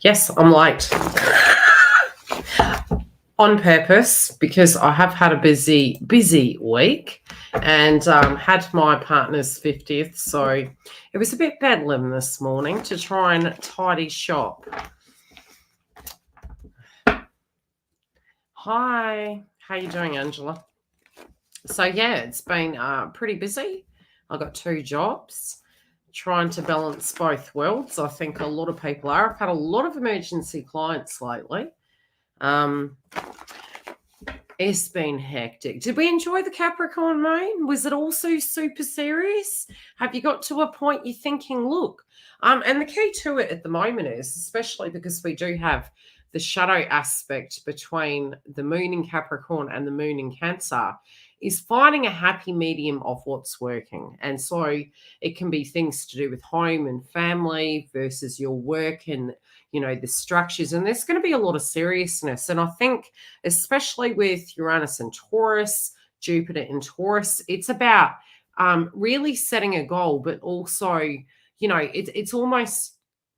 Yes, I'm late. On purpose, because I have had a busy week and had my partner's 50th. So it was a bit bedlam this morning to try and tidy shop. Hi, how you doing, Angela? So yeah, it's been pretty busy. I've got 2 jobs, trying to balance both worlds. I think a lot of people are. I've had a lot of emergency clients lately. It's been hectic. Did we enjoy the Capricorn moon? Was it also super serious? Have you got to a point you're thinking, look, and the key to it at the moment is, especially because we do have the shadow aspect between the moon in Capricorn and the moon in Cancer, is finding a happy medium of what's working. And so it can be things to do with home and family versus your work and the structures. And there's going to be a lot of seriousness. And I think, especially with Uranus and Taurus, Jupiter in Taurus, it's about really setting a goal, but also, it's almost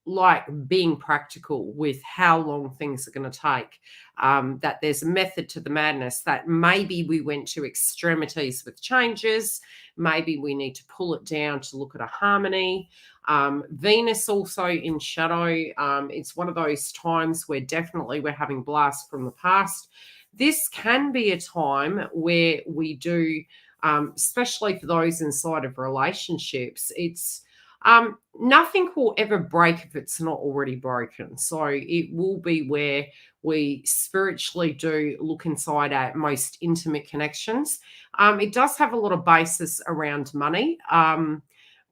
like being practical with how long things are going to take. That there's a method to the madness, that maybe we went to extremities with changes. Maybe we need to pull it down to look at a harmony. Venus also in shadow. It's one of those times where definitely we're having blasts from the past. This can be a time where we do, especially for those inside of relationships, it's nothing will ever break if it's not already broken. So it will be where we spiritually do look inside our most intimate connections. It does have a lot of basis around money.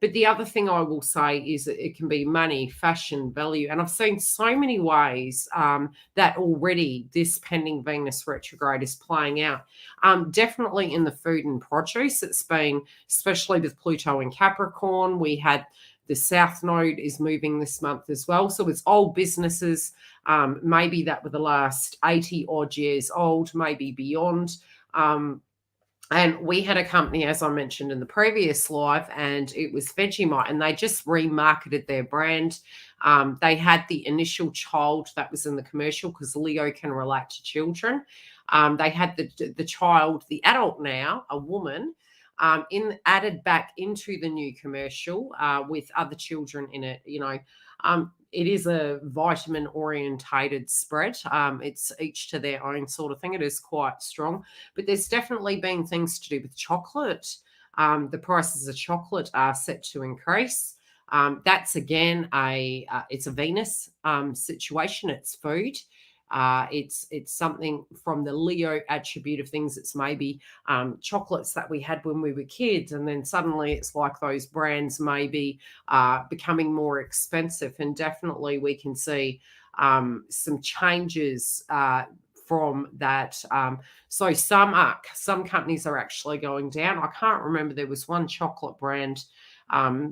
But the other thing I will say is that it can be money, fashion, value. And I've seen so many ways that already this pending Venus retrograde is playing out. Definitely in the food and produce. It's been, especially with Pluto in Capricorn, we had the South Node is moving this month as well. So it's old businesses, maybe that were the last 80 odd years old, maybe beyond. And we had a company, as I mentioned in the previous live, and it was Vegemite, and they just remarketed their brand. They had the initial child that was in the commercial because Leo can relate to children. They had the child, the adult now, a woman, added back into the new commercial with other children in it. It is a vitamin orientated spread. It's each to their own sort of thing. It is quite strong, but there's definitely been things to do with chocolate. The prices of chocolate are set to increase. That's again it's a Venus situation. It's food. It's something from the Leo attribute of things. It's maybe chocolates that we had when we were kids, and then suddenly it's like those brands may be becoming more expensive, and definitely we can see some changes from that. So some companies are actually going down. I can't remember. There was one chocolate brand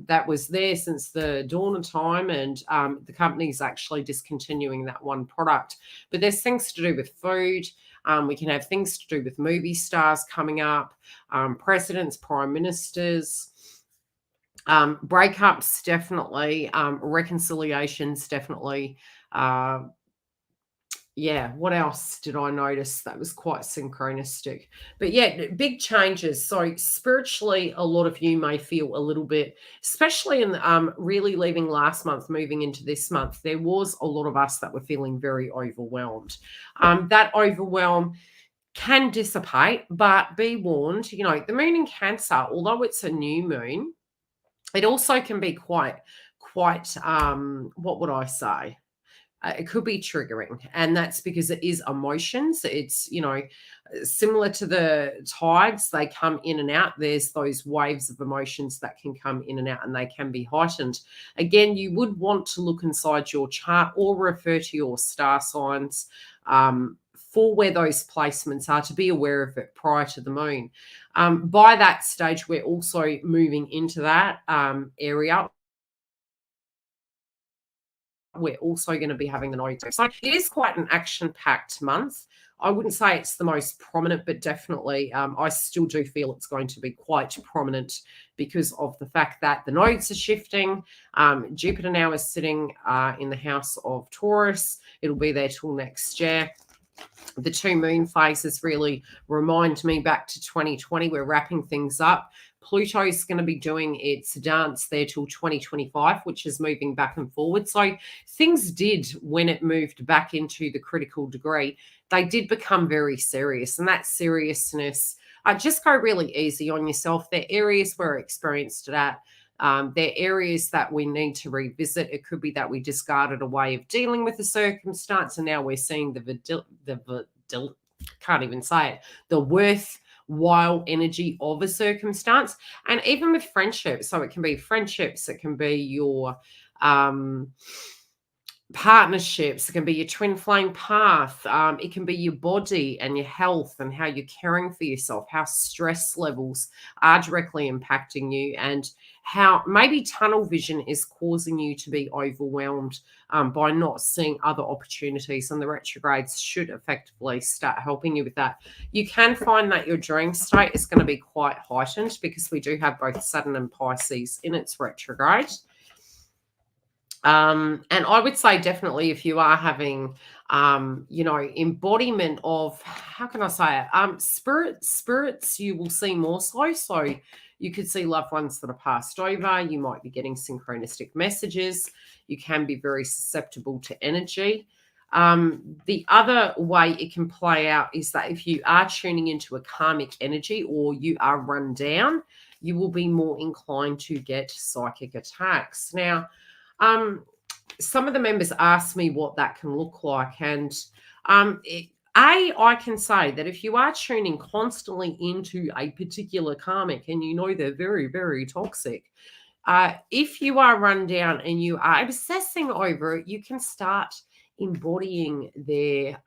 that was there since the dawn of time, and the company's actually discontinuing that one product. But there's things to do with food. We can have things to do with movie stars coming up, presidents, prime ministers, breakups, definitely, reconciliations, definitely. Yeah, what else did I notice that was quite synchronistic? But yeah, big changes. So spiritually, a lot of you may feel a little bit, especially in really leaving last month, moving into this month, there was a lot of us that were feeling very overwhelmed. That overwhelm can dissipate, but be warned, the moon in Cancer, although it's a new moon, it also can be quite, what would I say? It could be triggering, and that's because it is emotions. It's similar to the tides. They come in and out. There's those waves of emotions that can come in and out, and they can be heightened. Again, you would want to look inside your chart or refer to your star signs for where those placements are, to be aware of it prior to the moon. By that stage, we're also moving into that area. We're also going to be having the node. So it is quite an action-packed month. I wouldn't say it's the most prominent, but definitely I still do feel it's going to be quite prominent because of the fact that the nodes are shifting. Jupiter now is sitting in the house of Taurus. It'll be there till next year. The 2 moon phases really remind me back to 2020. We're wrapping things up. Pluto's going to be doing its dance there till 2025, which is moving back and forward. So things did, when it moved back into the critical degree, they did become very serious. And that seriousness, just go really easy on yourself. There are areas where I experienced it at. There are areas that we need to revisit. It could be that we discarded a way of dealing with the circumstance, and now we're seeing can't even say it, the worthwhile energy of a circumstance. And even with friendships, so it can be friendships, it can be your partnerships, it can be your twin flame path, it can be your body and your health and how you're caring for yourself, how stress levels are directly impacting you, and how maybe tunnel vision is causing you to be overwhelmed by not seeing other opportunities, and the retrogrades should effectively start helping you with that. You can find that your dream state is going to be quite heightened because we do have both Saturn and Pisces in its retrograde. And I would say definitely if you are having, embodiment of, how can I say it? Spirits, you will see more so. So you could see loved ones that are passed over. You might be getting synchronistic messages. You can be very susceptible to energy. The other way it can play out is that if you are tuning into a karmic energy or you are run down, you will be more inclined to get psychic attacks. Now, some of the members asked me what that can look like. And I can say that if you are tuning constantly into a particular karmic and you know they're very, very toxic, if you are run down and you are obsessing over it, you can start embodying their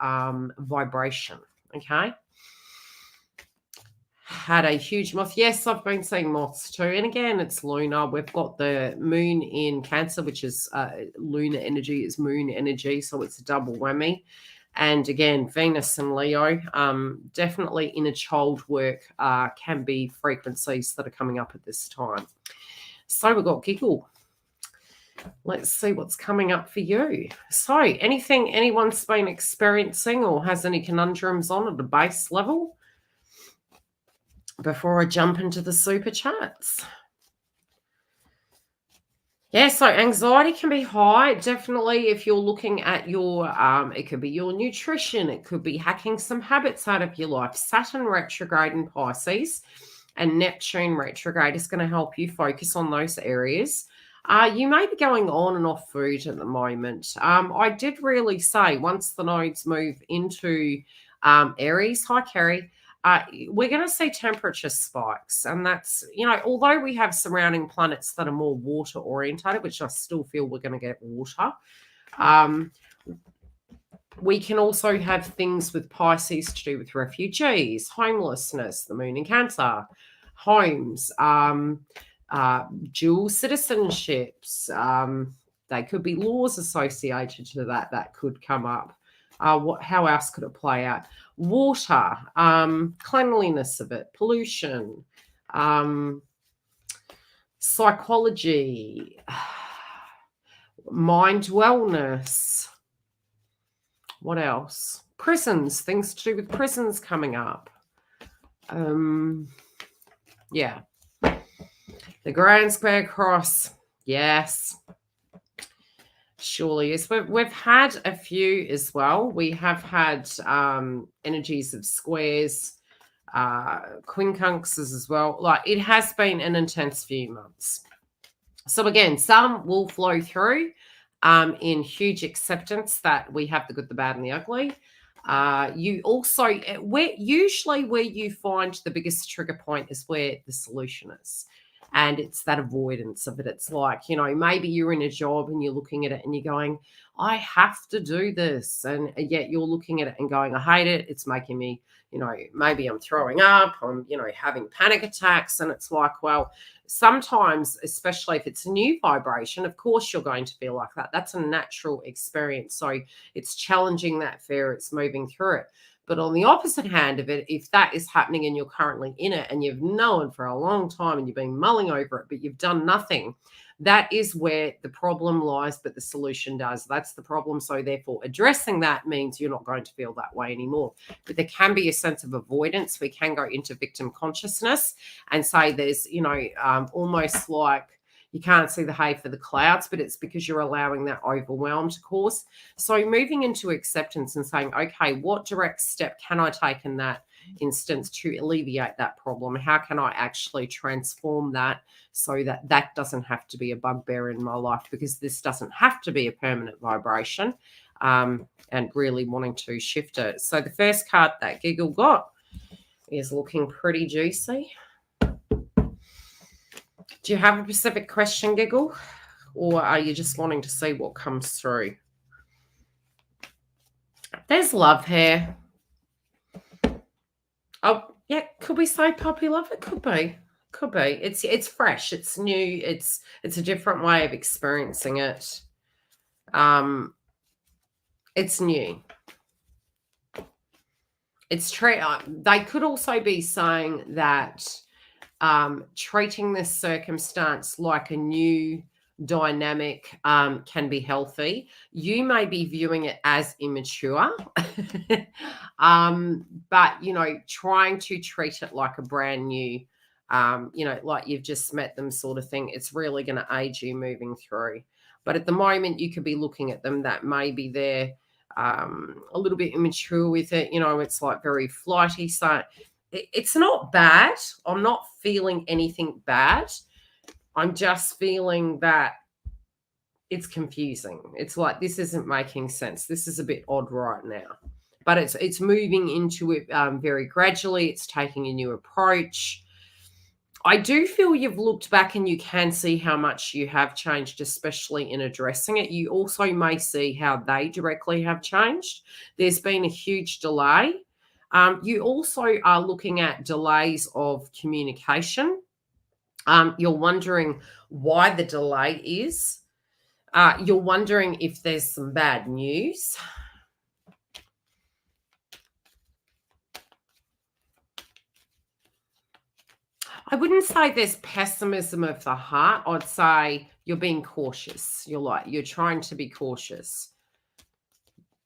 vibration, okay? Had a huge moth. Yes, I've been seeing moths too. And again, it's lunar. We've got the moon in Cancer, which is lunar energy, is moon energy. So it's a double whammy. And again, Venus and Leo, definitely inner child work can be frequencies that are coming up at this time. So we've got Giggle. Let's see what's coming up for you. So anything anyone's been experiencing or has any conundrums on at a base level before I jump into the super chats? Yeah, so anxiety can be high. Definitely if you're looking at your, it could be your nutrition. It could be hacking some habits out of your life. Saturn retrograde in Pisces and Neptune retrograde is going to help you focus on those areas. You may be going on and off food at the moment. I did really say once the nodes move into Aries, hi Kerry, we're going to see temperature spikes. And that's, although we have surrounding planets that are more water orientated, which I still feel we're going to get water, we can also have things with Pisces to do with refugees, homelessness, the moon in Cancer, homes, dual citizenships. They could be laws associated to that could come up. How else could it play out? Water, cleanliness of it, pollution, psychology, mind wellness. What else? Prisons, things to do with prisons coming up. Yeah. The Grand Square Cross, yes. Surely is. We've had a few as well. We have had energies of squares, quincunxes as well. Like, it has been an intense few months. So again, some will flow through in huge acceptance that we have the good, the bad, and the ugly. You also, where you find the biggest trigger point is where the solution is. And it's that avoidance of it. It's like, maybe you're in a job and you're looking at it and you're going, I have to do this. And yet you're looking at it and going, I hate it. It's making me, maybe I'm throwing up. I'm, having panic attacks. And it's like, well, sometimes, especially if it's a new vibration, of course you're going to feel like that. That's a natural experience. So it's challenging that fear. It's moving through it. But on the opposite hand of it, if that is happening and you're currently in it and you've known for a long time and you've been mulling over it, but you've done nothing, that is where the problem lies, but the solution does. That's the problem. So therefore, addressing that means you're not going to feel that way anymore. But there can be a sense of avoidance. We can go into victim consciousness and say there's, almost like you can't see the hay for the clouds, but it's because you're allowing that overwhelm to cause. So moving into acceptance and saying, okay, what direct step can I take in that instance to alleviate that problem? How can I actually transform that so that that doesn't have to be a bugbear in my life, because this doesn't have to be a permanent vibration, and really wanting to shift it. So the first card that Giggle got is looking pretty juicy. Do you have a specific question, Giggle, or are you just wanting to see what comes through? There's love here. Oh, yeah, could we say puppy love? It could be. Could be. It's fresh. It's new. It's a different way of experiencing it. It's new. It's they could also be saying that treating this circumstance like a new dynamic can be healthy. You may be viewing it as immature, but trying to treat it like a brand new, like you've just met them sort of thing. It's really going to aid you moving through. But at the moment, you could be looking at them that maybe they're a little bit immature with it. It's like very flighty. So it's not bad. I'm not feeling anything bad. I'm just feeling that it's confusing. It's like, this isn't making sense. This is a bit odd right now. But it's moving into it very gradually. It's taking a new approach. I do feel you've looked back and you can see how much you have changed, especially in addressing it. You also may see how they directly have changed. There's been a huge delay. You also are looking at delays of communication. You're wondering why the delay is. You're wondering if there's some bad news. I wouldn't say there's pessimism of the heart. I'd say you're being cautious. You're trying to be cautious.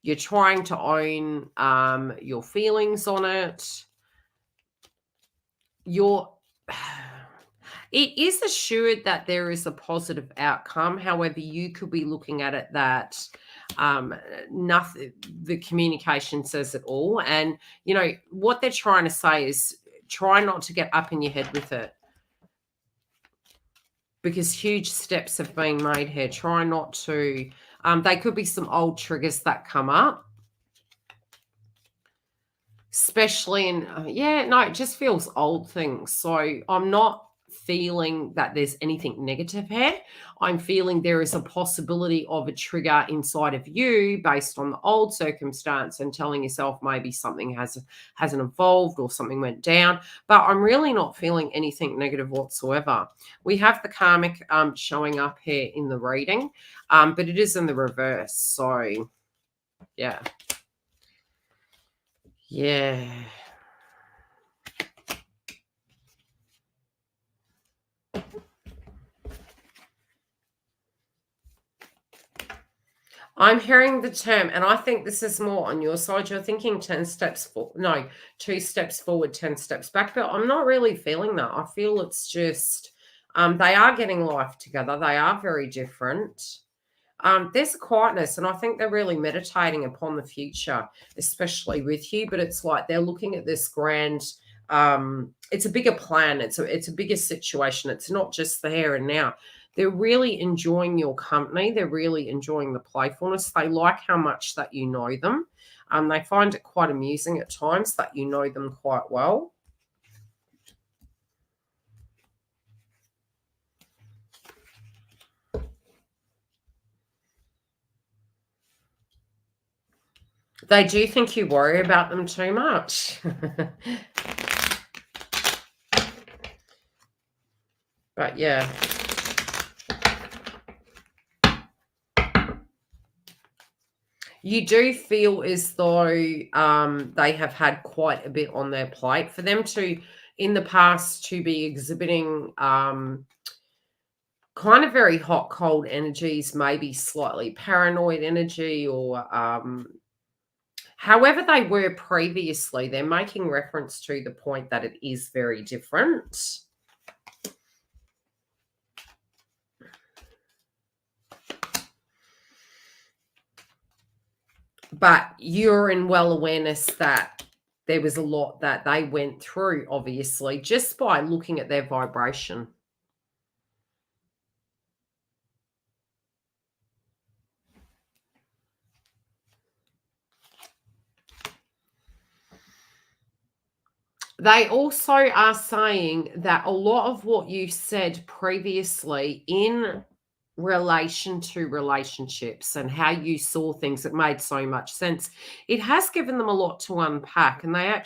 You're trying to own your feelings on it. It is assured that there is a positive outcome. However, you could be looking at it that nothing, the communication says it all. And, what they're trying to say is try not to get up in your head with it, because huge steps have been made here. Try not to. They could be some old triggers that come up. Especially in, it just feels old things. So I'm not feeling that there's anything negative here. I'm feeling there is a possibility of a trigger inside of you based on the old circumstance and telling yourself maybe something hasn't evolved or something went down. But I'm really not feeling anything negative whatsoever. We have the karmic showing up here in the reading, but it is in the reverse. So, yeah. Yeah. I'm hearing the term, and I think this is more on your side. You're thinking 2 steps forward, 10 steps back, but I'm not really feeling that. I feel it's just they are getting life together. They are very different. There's a quietness, and I think they're really meditating upon the future, especially with you, but it's like they're looking at this grand, it's a bigger plan. It's a bigger situation. It's not just the here and now. They're really enjoying your company. They're really enjoying the playfulness. They like how much that you know them. They find it quite amusing at times that you know them quite well. They do think you worry about them too much. But yeah. You do feel as though they have had quite a bit on their plate. For them to, in the past, to be exhibiting kind of very hot, cold energies, maybe slightly paranoid energy, or however they were previously, they're making reference to the point that it is very different. But you're in well awareness that there was a lot that they went through, obviously, just by looking at their vibration. They also are saying that a lot of what you said previously in relation to relationships and how you saw things, it made so much sense. It has given them a lot to unpack, and they're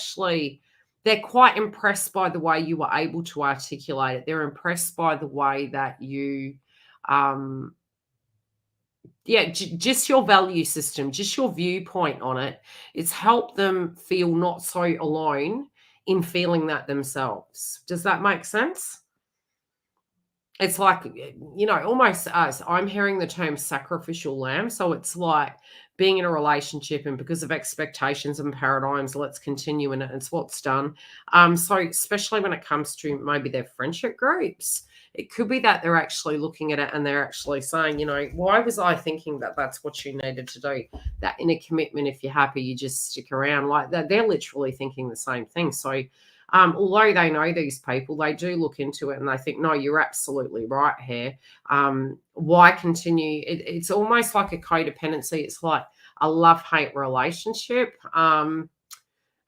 quite impressed by the way you were able to articulate it. They're impressed by the way that you just your value system, just your viewpoint on it. It's helped them feel not so alone in feeling that themselves. Does that make sense? It's like, almost us. I'm hearing the term sacrificial lamb. So it's like being in a relationship, and because of expectations and paradigms, let's continue in it. It's what's done. So especially when it comes to maybe their friendship groups, it could be that they're actually looking at it and they're actually saying, why was I thinking that that's what you needed to do? That in a commitment, if you're happy, you just stick around. Like that, they're literally thinking the same thing. So although they know these people, they do look into it and they think, no, you're absolutely right here. Why continue? It's almost like a codependency. It's like a love-hate relationship.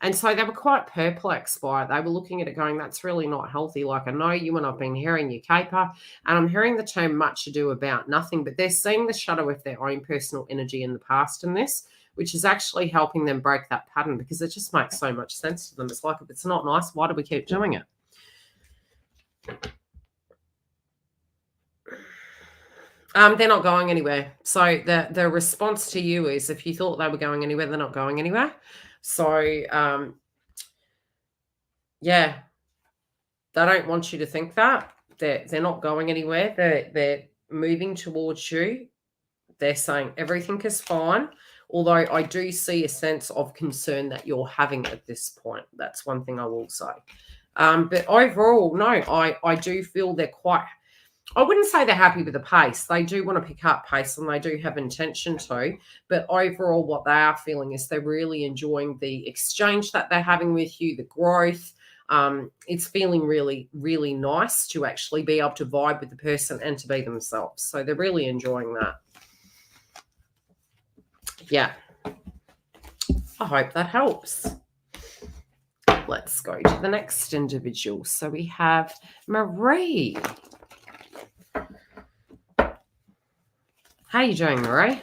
And so they were quite perplexed by it. They were looking at it going, that's really not healthy. Like, I know you and I've been hearing you caper, and I'm hearing the term much ado about nothing, but they're seeing the shadow of their own personal energy in the past in this, which is actually helping them break that pattern, because it just makes so much sense to them. It's like, if it's not nice, why do we keep doing it? They're not going anywhere. So the response to you is, if you thought they were going anywhere, they're not going anywhere. So, yeah, they don't want you to think that. They're not going anywhere. They're moving towards you. They're saying everything is fine, although I do see a sense of concern that you're having at this point. That's one thing I will say. But overall, no, I do feel they're quite, I wouldn't say they're happy with the pace. They do want to pick up pace, and they do have intention to. But overall, what they are feeling is they're really enjoying the exchange that they're having with you, the growth. It's feeling really, really nice to actually be able to vibe with the person and to be themselves. So they're really enjoying that. Yeah. I hope that helps. Let's go to the next individual. So we have Marie. How are you doing, Marie?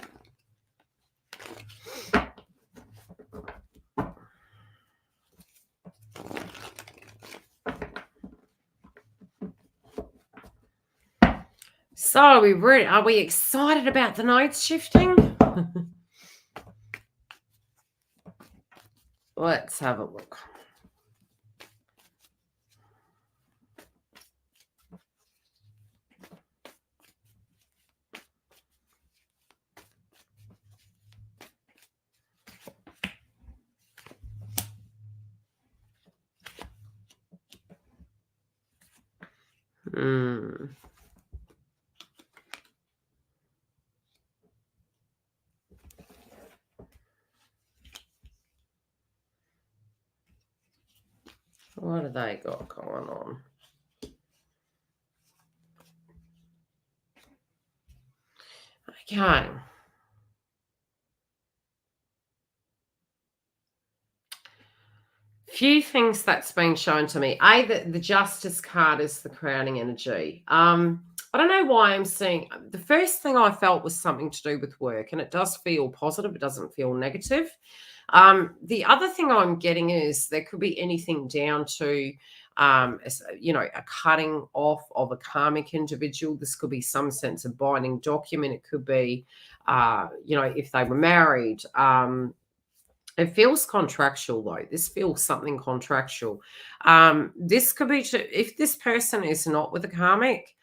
So are we excited about the nodes shifting? Let's have a look. What have they got going on? Okay. Few things that's been shown to me. The Justice card is the crowning energy. I don't know why I'm seeing, the first thing I felt was something to do with work, and it does feel positive. It doesn't feel negative. The other thing I'm getting is there could be anything down to a cutting off of a karmic individual. This could be some sense of binding document. It could be, if they were married. It feels contractual, though. This feels something contractual. This could be if this person is not with a karmic,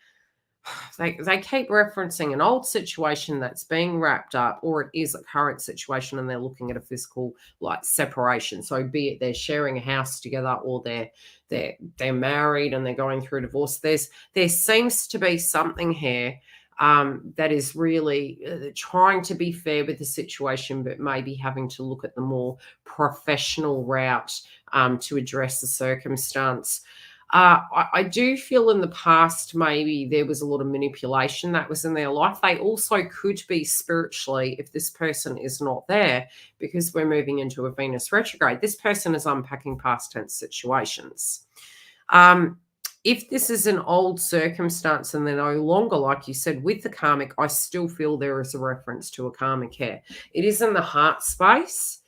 they keep referencing an old situation that's being wrapped up, or it is a current situation and they're looking at a physical like separation. So be it they're sharing a house together, or they're married and they're going through divorce. There seems to be something here that is really trying to be fair with the situation, but maybe having to look at the more professional route to address the circumstance. I do feel in the past maybe there was a lot of manipulation that was in their life. They also could be spiritually, if this person is not there, because we're moving into a Venus retrograde, this person is unpacking past tense situations. If this is an old circumstance and they're no longer, like you said, with the karmic, I still feel there is a reference to a karmic here. It is in the heart space.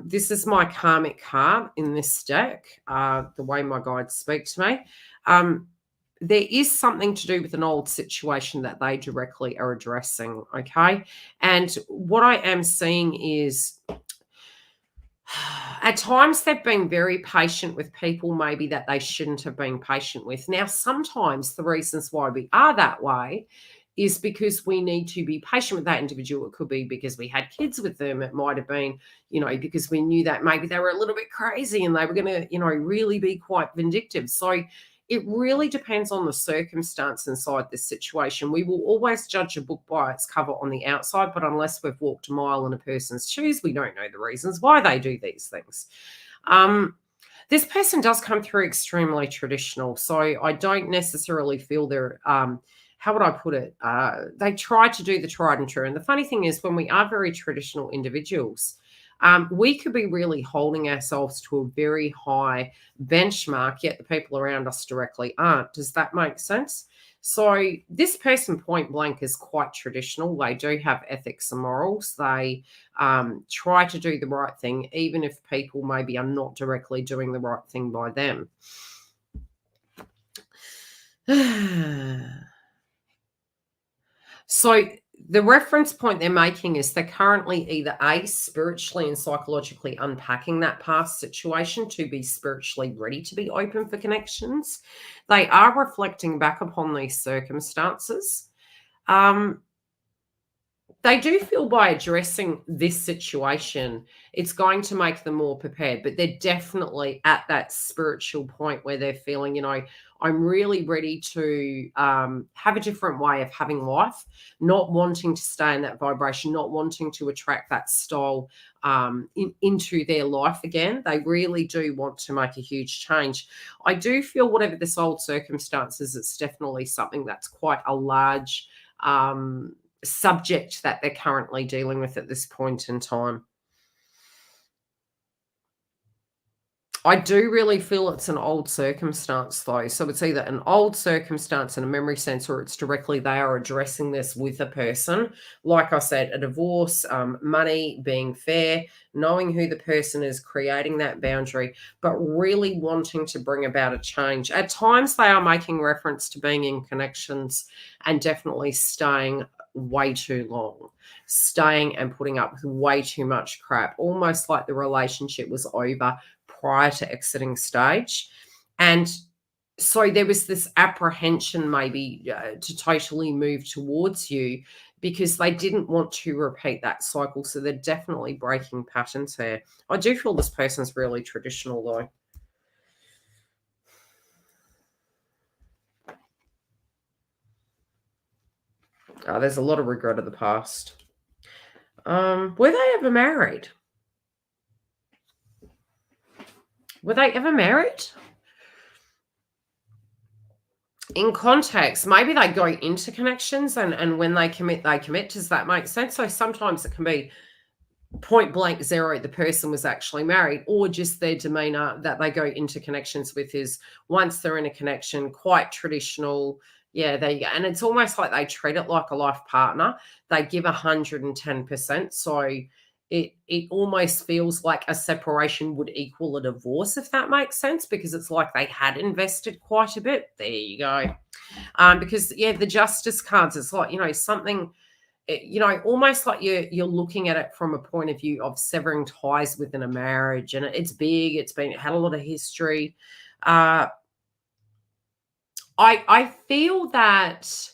This is my karmic card in this deck, the way my guides speak to me. There is something to do with an old situation that they directly are addressing, okay? And what I am seeing is at times they've been very patient with people maybe that they shouldn't have been patient with. Now, sometimes the reasons why we are that way is because we need to be patient with that individual. It could be because we had kids with them. It might have been, because we knew that maybe they were a little bit crazy and they were going to, really be quite vindictive. So it really depends on the circumstance inside this situation. We will always judge a book by its cover on the outside, but unless we've walked a mile in a person's shoes, we don't know the reasons why they do these things. This person does come through extremely traditional, so I don't necessarily feel they're how would I put it? They try to do the tried and true. And the funny thing is, when we are very traditional individuals, we could be really holding ourselves to a very high benchmark, yet the people around us directly aren't. Does that make sense? So this person point blank is quite traditional. They do have ethics and morals. They try to do the right thing, even if people maybe are not directly doing the right thing by them. So the reference point they're making is they're currently either A, spiritually and psychologically unpacking that past situation to be spiritually ready to be open for connections. They are reflecting back upon these circumstances. They do feel by addressing this situation, it's going to make them more prepared, but they're definitely at that spiritual point where they're feeling, I'm really ready to have a different way of having life, not wanting to stay in that vibration, not wanting to attract that style into their life again. They really do want to make a huge change. I do feel whatever this old circumstance is, it's definitely something that's quite a large subject that they're currently dealing with at this point in time. I do really feel it's an old circumstance, though. So it's either an old circumstance in a memory sense, or it's directly they are addressing this with a person. Like I said, a divorce, money, being fair, knowing who the person is, creating that boundary, but really wanting to bring about a change. At times, they are making reference to being in connections and definitely staying way too long, staying and putting up with way too much crap, almost like the relationship was over prior to exiting stage. And so there was this apprehension maybe to totally move towards you because they didn't want to repeat that cycle. So they're definitely breaking patterns here. I do feel this person's really traditional, though. There's a lot of regret of the past. Were they ever married? Were they ever married? In context, maybe they go into connections and when they commit, they commit. Does that make sense? So sometimes it can be point blank zero, the person was actually married, or just their demeanor that they go into connections with is once they're in a connection, quite traditional. Yeah, there you go. And it's almost like they treat it like a life partner. They give 110%. So it almost feels like a separation would equal a divorce, if that makes sense, because it's like they had invested quite a bit. There you go. Because yeah, the justice cards, it's like, something, almost like you're looking at it from a point of view of severing ties within a marriage, and it's big. It had a lot of history. I feel that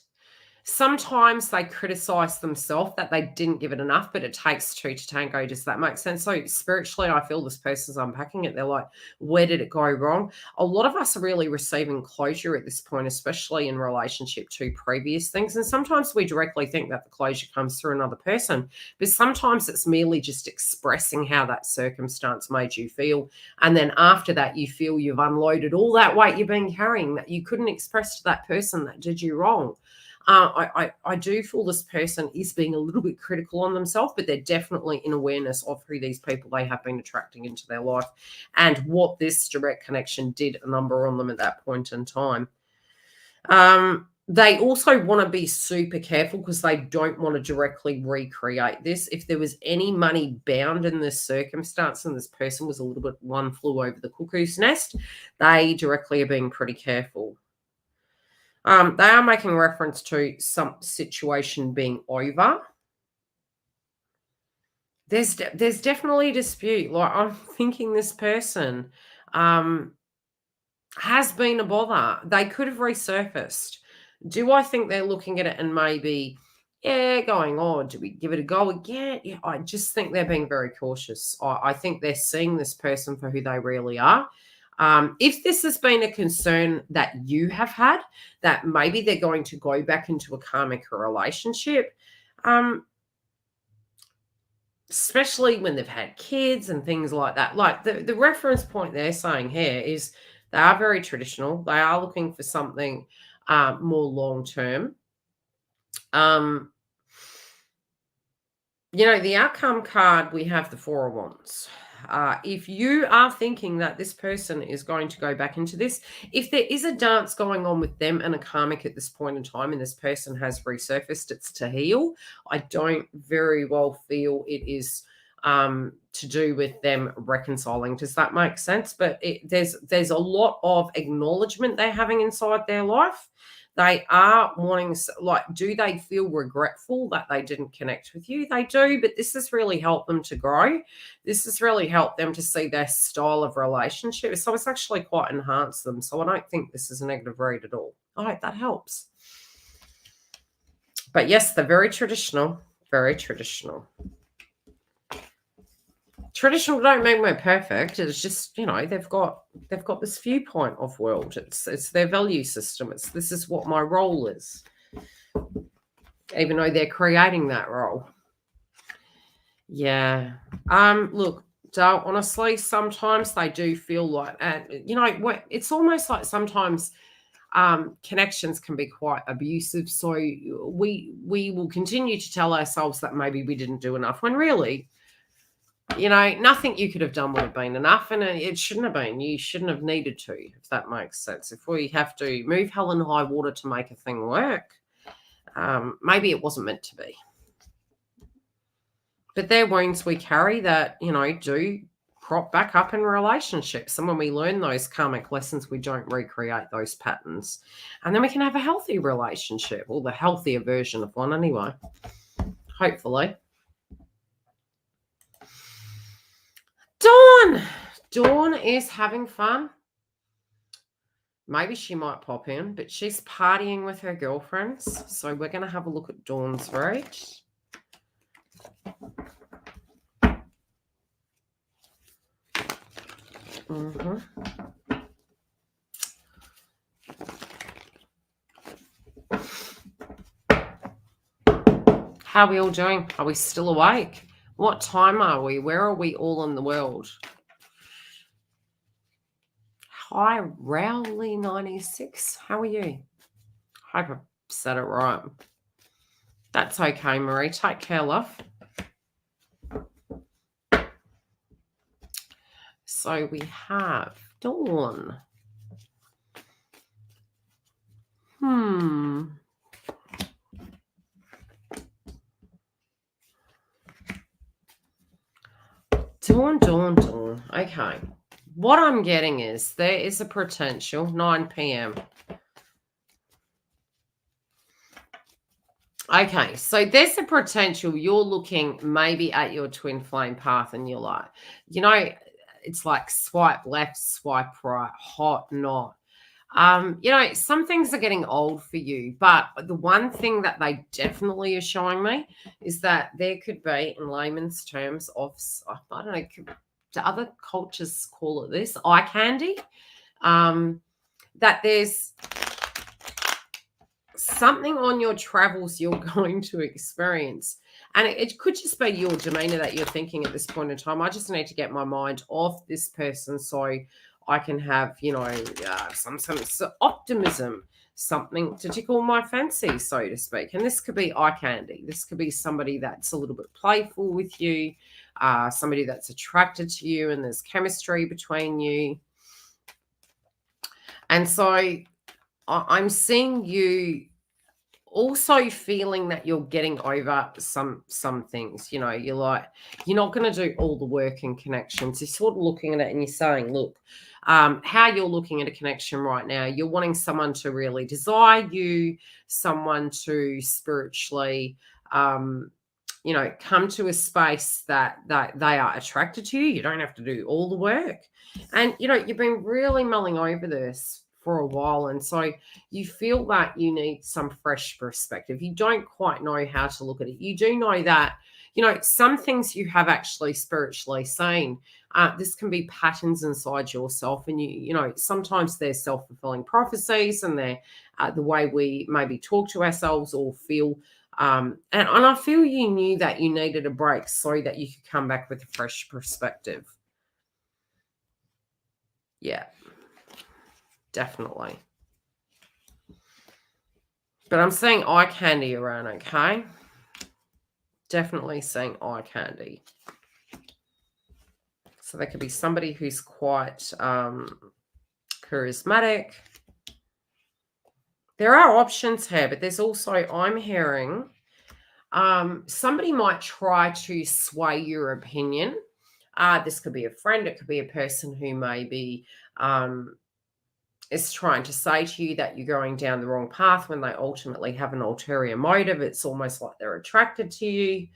sometimes they criticize themselves that they didn't give it enough, but it takes two to tango. Does that make sense? So spiritually, I feel this person's unpacking it. They're like, where did it go wrong? A lot of us are really receiving closure at this point, especially in relationship to previous things. And sometimes we directly think that the closure comes through another person, but sometimes it's merely just expressing how that circumstance made you feel. And then after that, you feel you've unloaded all that weight you've been carrying that you couldn't express to that person that did you wrong. I do feel this person is being a little bit critical on themselves, but they're definitely in awareness of who these people they have been attracting into their life and what this direct connection did a number on them at that point in time. They also want to be super careful because they don't want to directly recreate this. If there was any money bound in this circumstance and this person was a little bit one flew over the cuckoo's nest, they directly are being pretty careful. They are making reference to some situation being over. There's definitely a dispute. Like, I'm thinking this person has been a bother. They could have resurfaced. Do I think they're looking at it and maybe, going, oh, do we give it a go again? Yeah, I just think they're being very cautious. I think they're seeing this person for who they really are. If this has been a concern that you have had, that maybe they're going to go back into a karmic relationship, especially when they've had kids and things like that. Like the reference point they're saying here is they are very traditional. They are looking for something more long-term. The outcome card, we have the Four of Wands. If you are thinking that this person is going to go back into this, if there is a dance going on with them and a karmic at this point in time and this person has resurfaced, it's to heal. I don't very well feel it is to do with them reconciling. Does that make sense? But there's a lot of acknowledgement they're having inside their life. They are wanting, like, do they feel regretful that they didn't connect with you? They do, but this has really helped them to grow. This has really helped them to see their style of relationship. So it's actually quite enhanced them. So I don't think this is a negative read at all. I hope that helps. But yes, they're very traditional, very traditional. Traditional don't mean we're perfect. It's just, they've got this viewpoint of world. It's their value system. This is what my role is, even though they're creating that role. Yeah. Look, honestly, sometimes they do feel like, it's almost like sometimes connections can be quite abusive. So we will continue to tell ourselves that maybe we didn't do enough when really, nothing you could have done would have been enough, and it shouldn't have been. You shouldn't have needed to, if that makes sense. If we have to move hell and high water to make a thing work, maybe it wasn't meant to be. But they're wounds we carry that, do crop back up in relationships. And when we learn those karmic lessons, we don't recreate those patterns. And then we can have a healthy relationship, or the healthier version of one anyway, hopefully. Dawn is having fun. Maybe she might pop in, but she's partying with her girlfriends. So we're going to have a look at Dawn's read. How are we all doing? Are we still awake? What time are we? Where are we all in the world? Hi, Rowley 96. How are you? Hope I've said it right. That's okay, Marie. Take care, love. So we have Dawn. Okay. What I'm getting is there is a potential, 9 p.m. Okay, so there's a potential you're looking maybe at your twin flame path and you're like, you know, it's like swipe left, swipe right, hot, not. You know, some things are getting old for you, but the one thing that they definitely are showing me is that there could be, in layman's terms, of, I don't know, do other cultures call it this, eye candy? That there's something on your travels you're going to experience. And it could just be your demeanor that you're thinking at this point in time. I just need to get my mind off this person so I can have, you know, some optimism, something to tickle my fancy, so to speak. And this could be eye candy. This could be somebody that's a little bit playful with you, somebody that's attracted to you and there's chemistry between you. And so I'm seeing you also feeling that you're getting over some things. You know, you're like, you're not going to do all the work and connections. You're sort of looking at it and you're saying, look, how you're looking at a connection right now, you're wanting someone to really desire you, someone to spiritually, you know, come to a space that they are attracted to you. You don't have to do all the work. And, you know, you've been really mulling over this for a while, and so you feel that you need some fresh perspective. You don't quite know how to look at it. You do know that, you know, some things you have actually spiritually seen. This can be patterns inside yourself, and you know, sometimes they're self-fulfilling prophecies, and they're the way we maybe talk to ourselves or feel. And I feel you knew that you needed a break so that you could come back with a fresh perspective. Yeah. Definitely. But I'm seeing eye candy around, okay? Definitely seeing eye candy. So there could be somebody who's quite charismatic. There are options here, but there's also, I'm hearing, somebody might try to sway your opinion. This could be a friend. It could be a person who maybe is trying to say to you that you're going down the wrong path when they ultimately have an ulterior motive. It's almost like they're attracted to you.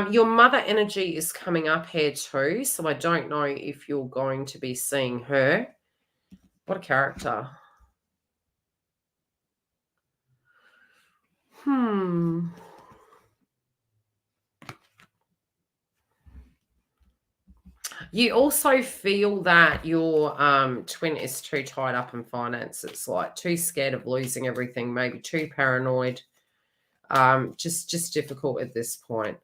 Your mother energy is coming up here too, so I don't know if you're going to be seeing her. What a character. You also feel that your twin is too tied up in finances, like too scared of losing everything, maybe too paranoid. Just difficult at this point.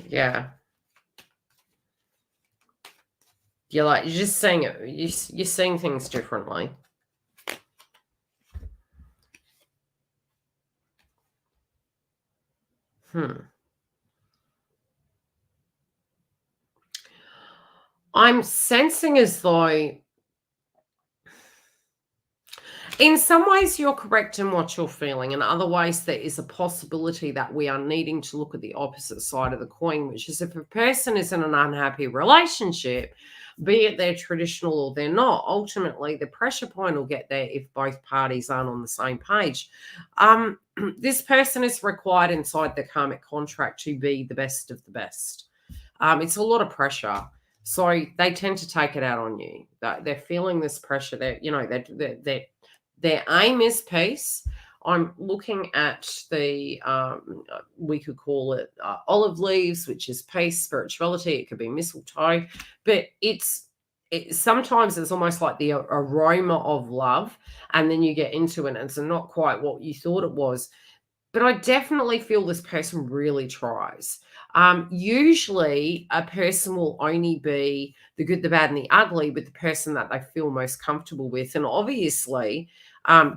Yeah. You're just seeing it. You're seeing things differently. I'm sensing as though in some ways you're correct in what you're feeling. In other ways, there is a possibility that we are needing to look at the opposite side of the coin, which is if a person is in an unhappy relationship, be it they're traditional or they're not, ultimately the pressure point will get there if both parties aren't on the same page. This person is required inside the karmic contract to be the best of the best. It's a lot of pressure. So they tend to take it out on you. They're feeling this pressure. Their aim is peace. I'm looking at the, we could call it olive leaves, which is peace, spirituality. It could be mistletoe, but sometimes it's almost like the aroma of love, and then you get into it and it's not quite what you thought it was. But I definitely feel this person really tries. Usually a person will only be the good, the bad, and the ugly with the person that they feel most comfortable with. And obviously,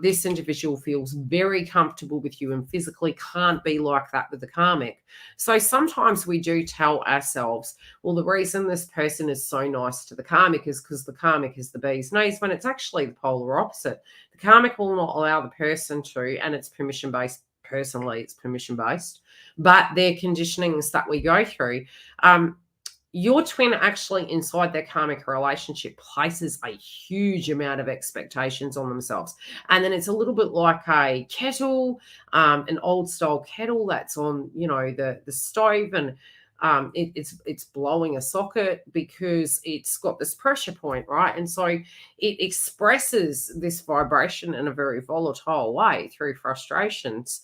this individual feels very comfortable with you and physically can't be like that with the karmic. So sometimes we do tell ourselves, well, the reason this person is so nice to the karmic is because the karmic is the bee's knees, when it's actually the polar opposite. The karmic will not allow the person to, and it's permission-based. Personally, it's permission-based. but they're conditionings that we go through. Your twin actually inside their karmic relationship places a huge amount of expectations on themselves. And then it's a little bit like a kettle, an old style kettle that's on, the stove, and it's blowing a socket because it's got this pressure point, right? And so it expresses this vibration in a very volatile way through frustrations.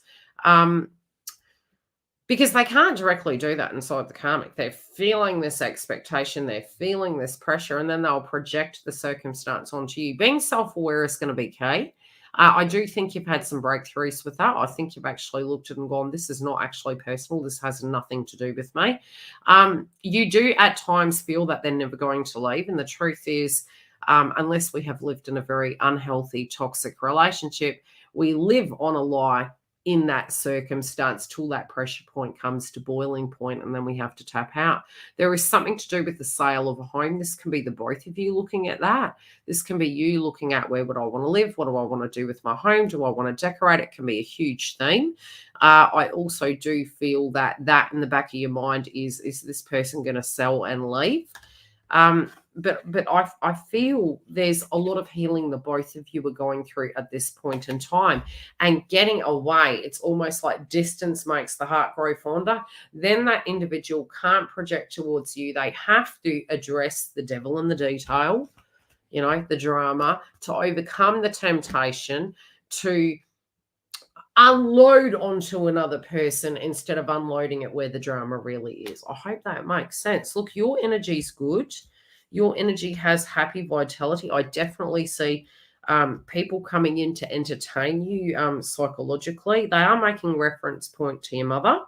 Because they can't directly do that inside the karmic. They're feeling this expectation, they're feeling this pressure, and then they'll project the circumstance onto you. Being self-aware is going to be key. I do think you've had some breakthroughs with that. I think you've actually looked at it and gone, this is not actually personal. This has nothing to do with me. You do at times feel that they're never going to leave. And the truth is, unless we have lived in a very unhealthy, toxic relationship, we live on a lie in that circumstance till that pressure point comes to boiling point, and then we have to tap out. There is something to do with the sale of a home. This can be the both of you looking at that. This can be you looking at, where would I want to live? What do I want to do with my home? Do I want to decorate? It can be a huge theme. I also do feel that in the back of your mind is this person going to sell and leave? But I feel there's a lot of healing the both of you are going through at this point in time, and getting away. It's almost like distance makes the heart grow fonder. Then that individual can't project towards you. They have to address the devil in the detail, the drama, to overcome the temptation to unload onto another person instead of unloading it where the drama really is. I hope that makes sense. Look, your energy's good. Your energy has happy vitality. I definitely see people coming in to entertain you psychologically. They are making reference point to your mother.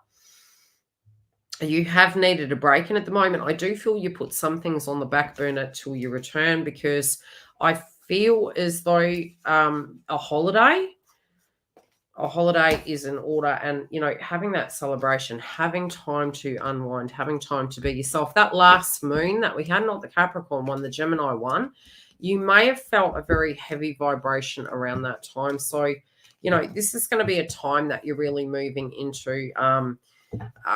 You have needed a break. And at the moment, I do feel you put some things on the back burner till you return, because I feel as though a holiday is in order, and having that celebration, having time to unwind, having time to be yourself. That last moon that we had, not the Capricorn one, the Gemini one, you may have felt a very heavy vibration around that time. So this is going to be a time that you're really moving into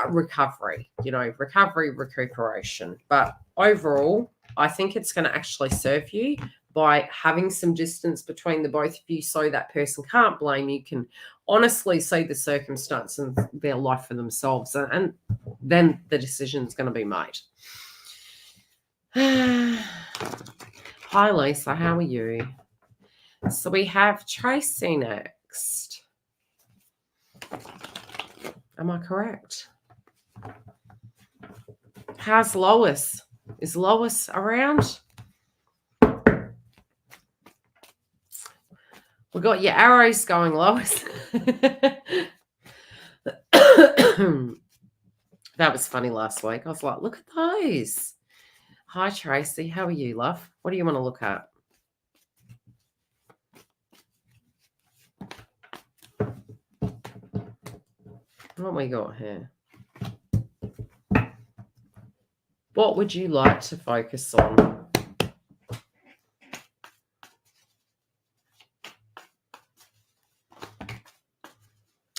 recovery, recuperation. But overall, I think it's going to actually serve you by having some distance between the both of you, so that person can't blame you, can honestly see the circumstance and their life for themselves, and then the decision's going to be made. Hi, Lisa. How are you? So we have Tracy next. Am I correct? How's Lois? Is Lois around? We got your arrows going, Lois. That was funny last week. I was like, look at those. Hi, Tracy. How are you, love? What do you want to look at? What we got here? What would you like to focus on?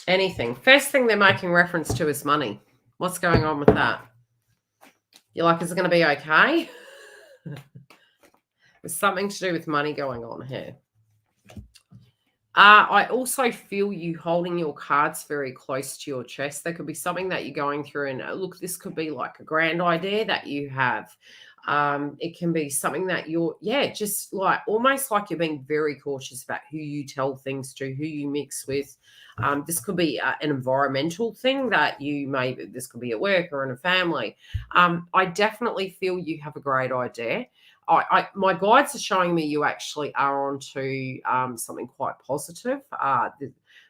Anything. First thing they're making reference to is money. What's going on with that? You're like, is it going to be okay? There's something to do with money going on here. I also feel you holding your cards very close to your chest. There could be something that you're going through, and look, this could be like a grand idea that you have. It can be something that you're, just like almost like you're being very cautious about who you tell things to, who you mix with. This could be an environmental thing that this could be at work or in a family. I definitely feel you have a great idea. My guides are showing me you actually are onto something quite positive.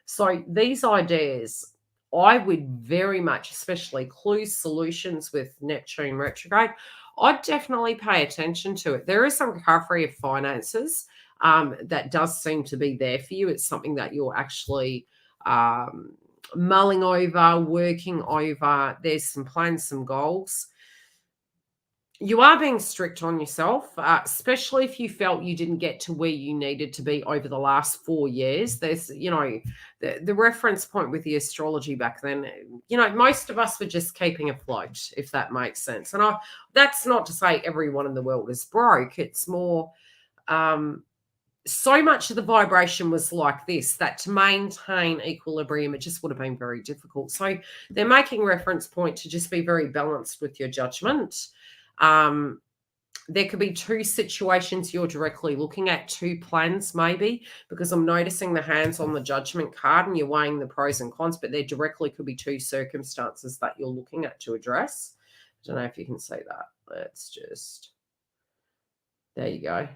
So these ideas, I would very much, especially clues, solutions with Neptune retrograde, I'd definitely pay attention to it. There is some recovery of finances that does seem to be there for you. It's something that you're actually mulling over, working over. There's some plans, some goals. You are being strict on yourself, especially if you felt you didn't get to where you needed to be over the last 4 years. There's, the reference point with the astrology back then, most of us were just keeping afloat, if that makes sense. And that's not to say everyone in the world is broke. It's more, so much of the vibration was like this, that to maintain equilibrium, it just would have been very difficult. So they're making reference point to just be very balanced with your judgment. There could be two situations you're directly looking at, two plans maybe, because I'm noticing the hands on the judgment card and you're weighing the pros and cons, but there directly could be two circumstances that you're looking at to address. I don't know if you can see that. Let's just, there you go.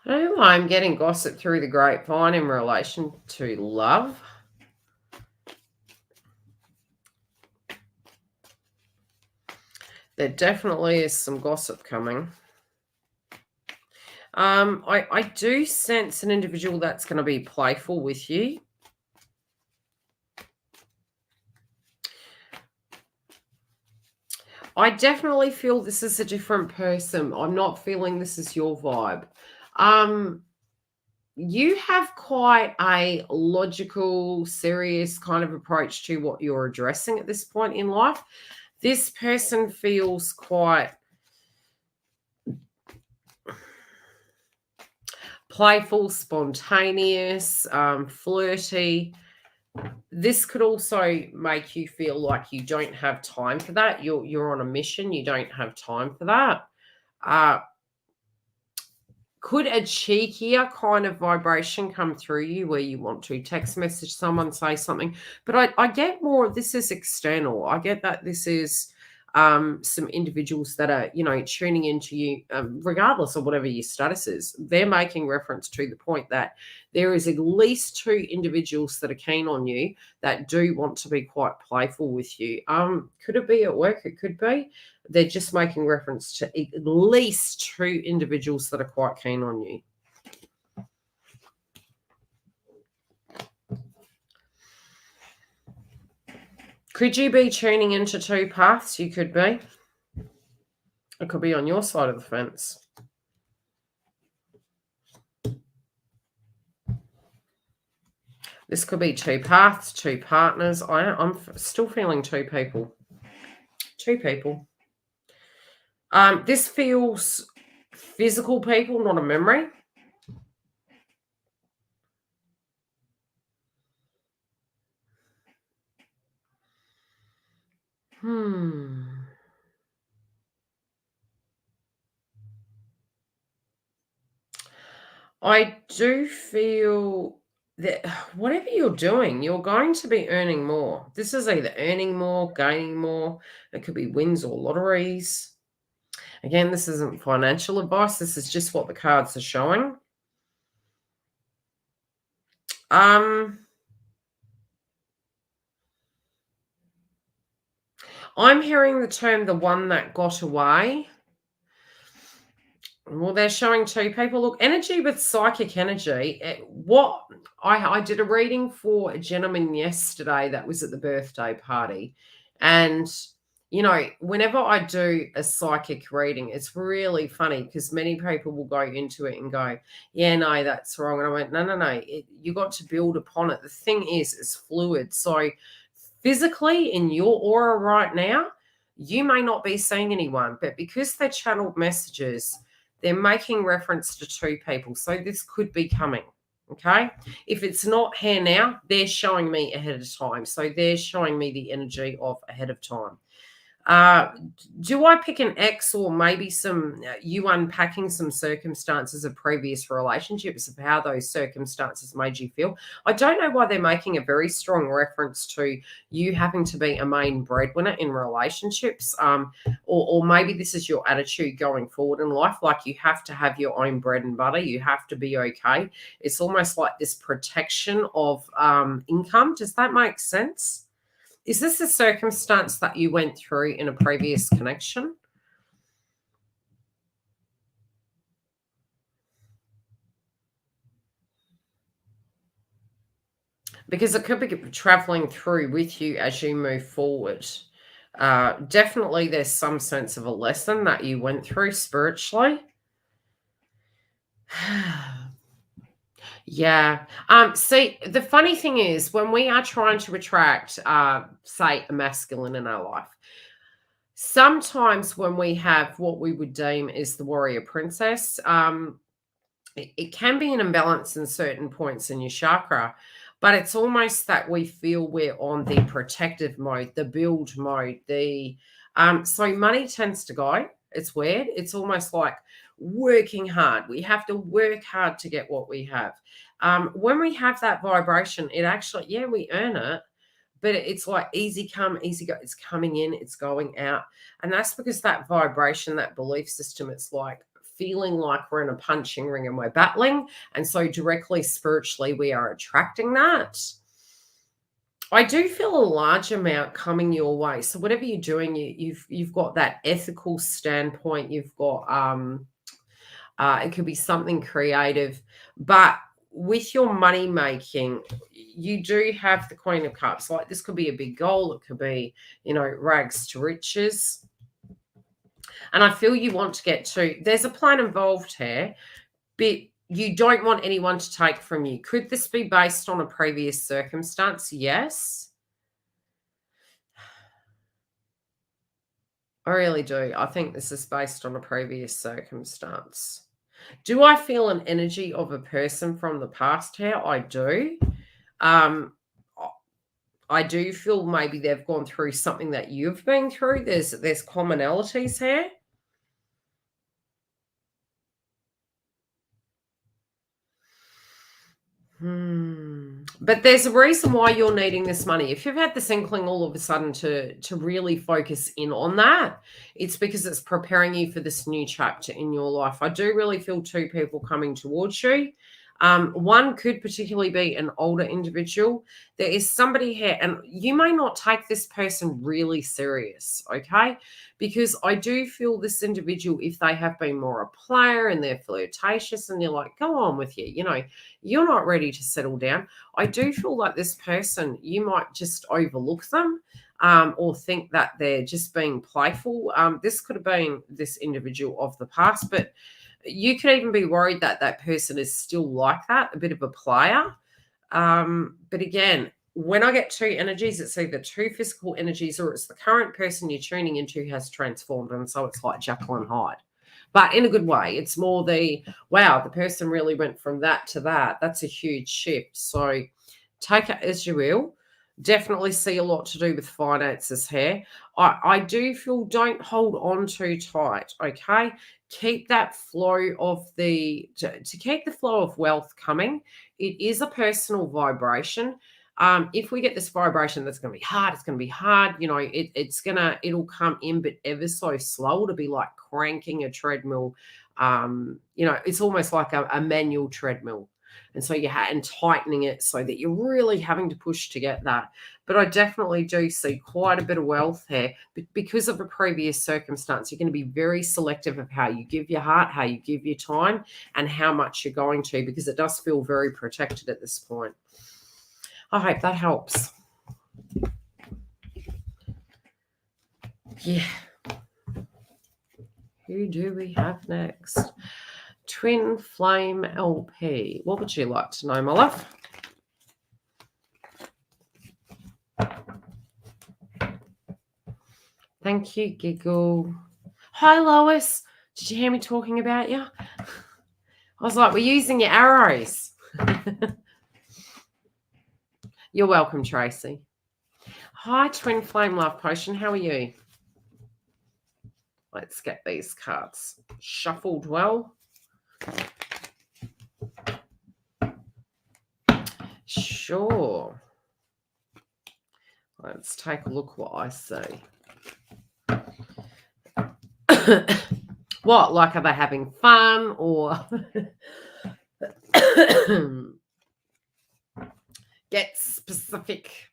I don't know why I'm getting gossip through the grapevine in relation to love. There definitely is some gossip coming. I do sense an individual that's going to be playful with you. I definitely feel this is a different person. I'm not feeling this is your vibe. You have quite a logical, serious kind of approach to what you're addressing at this point in life. This person feels quite playful, spontaneous, flirty. This could also make you feel like you don't have time for that. You're on a mission. You don't have time for that. Could a cheekier kind of vibration come through you where you want to text message someone, say something? But I get more of this is external. I get that this is some individuals that are, tuning into you, regardless of whatever your status is. They're making reference to the point that there is at least two individuals that are keen on you that do want to be quite playful with you. Could it be at work? It could be. They're just making reference to at least two individuals that are quite keen on you. Could you be tuning into two paths? You could be. It could be on your side of the fence. This could be two paths, two partners. I'm still feeling two people. Two people. This feels physical people, not a memory. I do feel that whatever you're doing, you're going to be earning more. This is either earning more, gaining more. It could be wins or lotteries. Again, this isn't financial advice. This is just what the cards are showing. I'm hearing the term the one that got away. Well, they're showing two people. Look, energy with psychic energy. What I did a reading for a gentleman yesterday that was at the birthday party. And, whenever I do a psychic reading, it's really funny because many people will go into it and go, yeah, no, that's wrong. And I went, no. You got to build upon it. The thing is, it's fluid. So physically in your aura right now, you may not be seeing anyone, but because they're channeled messages, they're making reference to two people. So this could be coming, okay? If it's not here now, they're showing me ahead of time. So they're showing me the energy of ahead of time. Do I pick an X or maybe some you unpacking some circumstances of previous relationships of how those circumstances made you feel? I don't know why they're making a very strong reference to you having to be a main breadwinner in relationships, or maybe this is your attitude going forward in life, like you have to have your own bread and butter, you have to be okay. It's almost like this protection of income. Does that make sense? Is this a circumstance that you went through in a previous connection? because it could be traveling through with you as you move forward. Definitely there's some sense of a lesson that you went through spiritually. Yeah. See, the funny thing is when we are trying to attract, say, a masculine in our life, sometimes when we have what we would deem is the warrior princess, it can be an imbalance in certain points in your chakra, but it's almost that we feel we're on the protective mode, the build mode, so money tends to go. It's weird. It's almost like working hard. We have to work hard to get what we have. When we have that vibration, it actually, yeah, we earn it, but it's like easy come, easy go. It's coming in, it's going out. And that's because that vibration, that belief system, it's like feeling like we're in a punching ring and we're battling. And so directly spiritually, we are attracting that. I do feel a large amount coming your way. So whatever you're doing, you've got that ethical standpoint. You've got it could be something creative, but with your money making, you do have the Queen of Cups. Like this could be a big goal. It could be, rags to riches. And I feel you want to get to, there's a plan involved here, but you don't want anyone to take from you. Could this be based on a previous circumstance? Yes. I really do. I think this is based on a previous circumstance. Do I feel an energy of a person from the past here? I do. I do feel maybe they've gone through something that you've been through. There's commonalities here. But there's a reason why you're needing this money. If you've had this inkling all of a sudden to really focus in on that, it's because it's preparing you for this new chapter in your life. I do really feel two people coming towards you. One could particularly be an older individual. There is somebody here, and you may not take this person really serious, okay? Because I do feel this individual, if they have been more a player and they're flirtatious and you're like, go on with you, you're not ready to settle down. I do feel like this person, you might just overlook them or think that they're just being playful. This could have been this individual of the past, but you could even be worried that that person is still like that, a bit of a player. But again, when I get two energies, it's either two physical energies or it's the current person you're tuning into has transformed. And so it's like Jekyll and Hyde. But in a good way. It's more wow, the person really went from that to that. That's a huge shift. So take it as you will. Definitely see a lot to do with finances here. I do feel don't hold on too tight, okay? Keep that flow of to keep the flow of wealth coming. It is a personal vibration. If we get this vibration that's going to be hard, it's going to be hard. It'll come in, but ever so slow. It'll be like cranking a treadmill. It's almost like a manual treadmill. And so and tightening it so that you're really having to push to get that. But I definitely do see quite a bit of wealth here. But because of a previous circumstance, you're going to be very selective of how you give your heart, how you give your time, and how much you're going to, because it does feel very protected at this point. I hope that helps. Yeah. Who do we have next? Twin Flame LP. What would you like to know, my love? Thank you, Giggle. Hi, Lois. Did you hear me talking about you? I was like, we're using your arrows. You're welcome, Tracy. Hi, Twin Flame Love Potion. How are you? Let's get these cards shuffled well. Sure. Let's take a look what I see. What, like are they having fun or get specific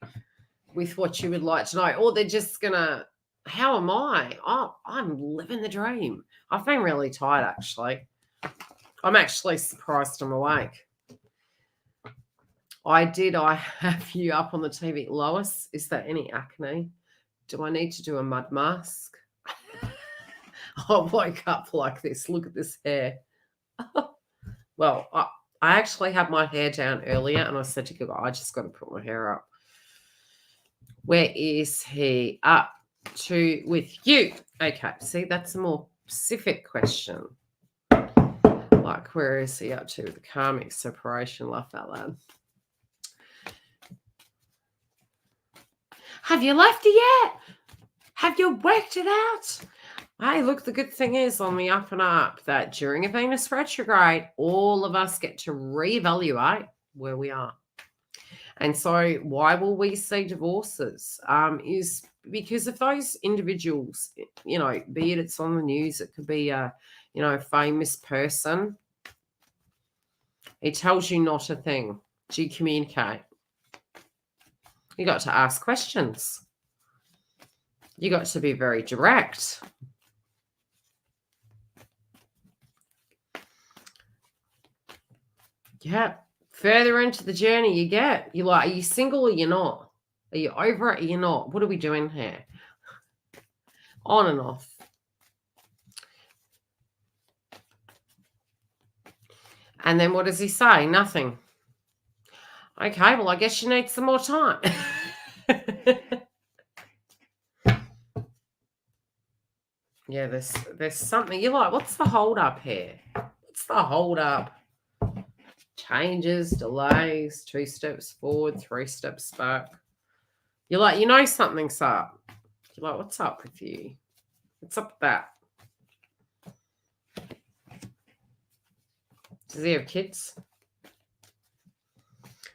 with what you would like to know, or they're just gonna, how am I? Oh, I'm living the dream. I've been really tired actually. I'm actually surprised I'm awake. I have you up on the TV. Lois, is there any acne? Do I need to do a mud mask? I woke up like this. Look at this hair. Well, I actually had my hair down earlier and I said to Google, I just got to put my hair up. Where is he up to with you? Okay, see, that's a more specific question. Like, where is he up to with the karmic separation? Love that lad. Have you left it yet? Have you worked it out? Hey, look, the good thing is on the up and up that during a Venus retrograde, all of us get to reevaluate where we are. And so why will we see divorces? Is because of those individuals, you know, be it it's on the news, it could be a, you know, famous person. It tells you not a thing. Do you communicate? You got to ask questions. You got to be very direct. Yeah. Further into the journey you get, you're like, are you single or you're not? Are you over it or you're not? What are we doing here? On and off. And then what does he say? Nothing. Okay, well, I guess you need some more time. Yeah, there's something. You're like, what's the hold up here? What's the hold up? Changes, delays, 2 steps forward, 3 steps back. You're like, you know something's up. You're like, what's up with you? What's up with that? Does he have kids?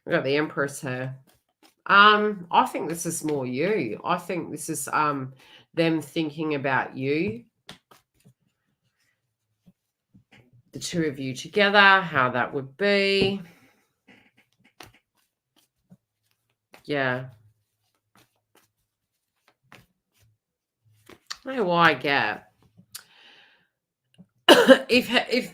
We got the Empress here. I think this is more you. I think this is them thinking about you. The two of you together, how that would be. Yeah. I know why I get. if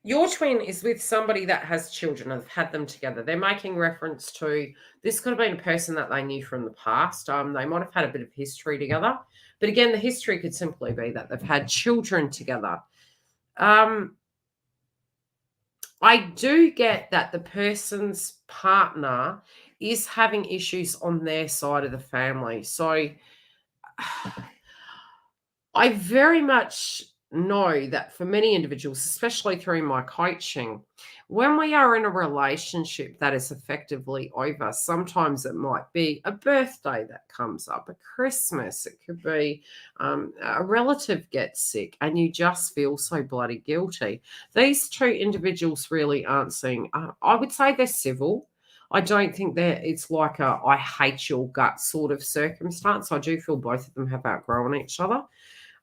your twin is with somebody that has children and have had them together, they're making reference to, this could have been a person that they knew from the past. They might have had a bit of history together. But again, the history could simply be that they've had children together. I do get that the person's partner is having issues on their side of the family. So I very much know that for many individuals, especially through my coaching, when we are in a relationship that is effectively over, sometimes it might be a birthday that comes up, a Christmas, it could be a relative gets sick and you just feel so bloody guilty. These two individuals really aren't seeing, I would say they're civil. I don't think that it's like a I hate your gut sort of circumstance. I do feel both of them have outgrown each other.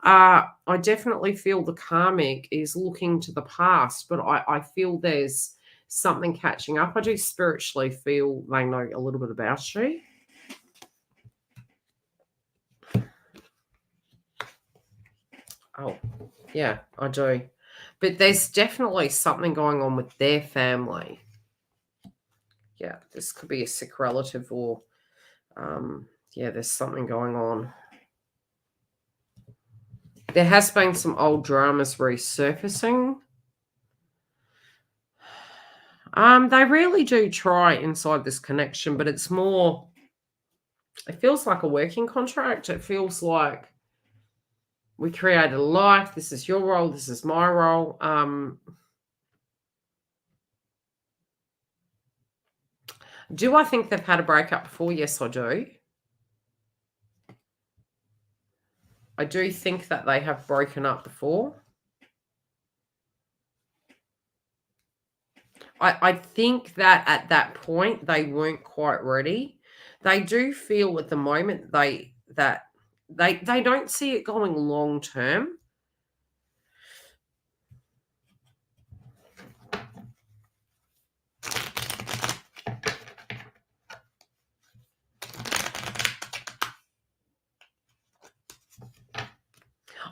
I definitely feel the karmic is looking to the past, but I feel there's something catching up. I do spiritually feel they know a little bit about you. Oh, yeah, I do. But there's definitely something going on with their family. Yeah, this could be a sick relative or, yeah, there's something going on. There has been some old dramas resurfacing. They really do try inside this connection, but it's more, it feels like a working contract. It feels like we created a life. This is your role. This is my role. Do I think they've had a breakup before? Yes, I do. I do think that they have broken up before. I think that at that point they weren't quite ready. They do feel at the moment they don't see it going long term.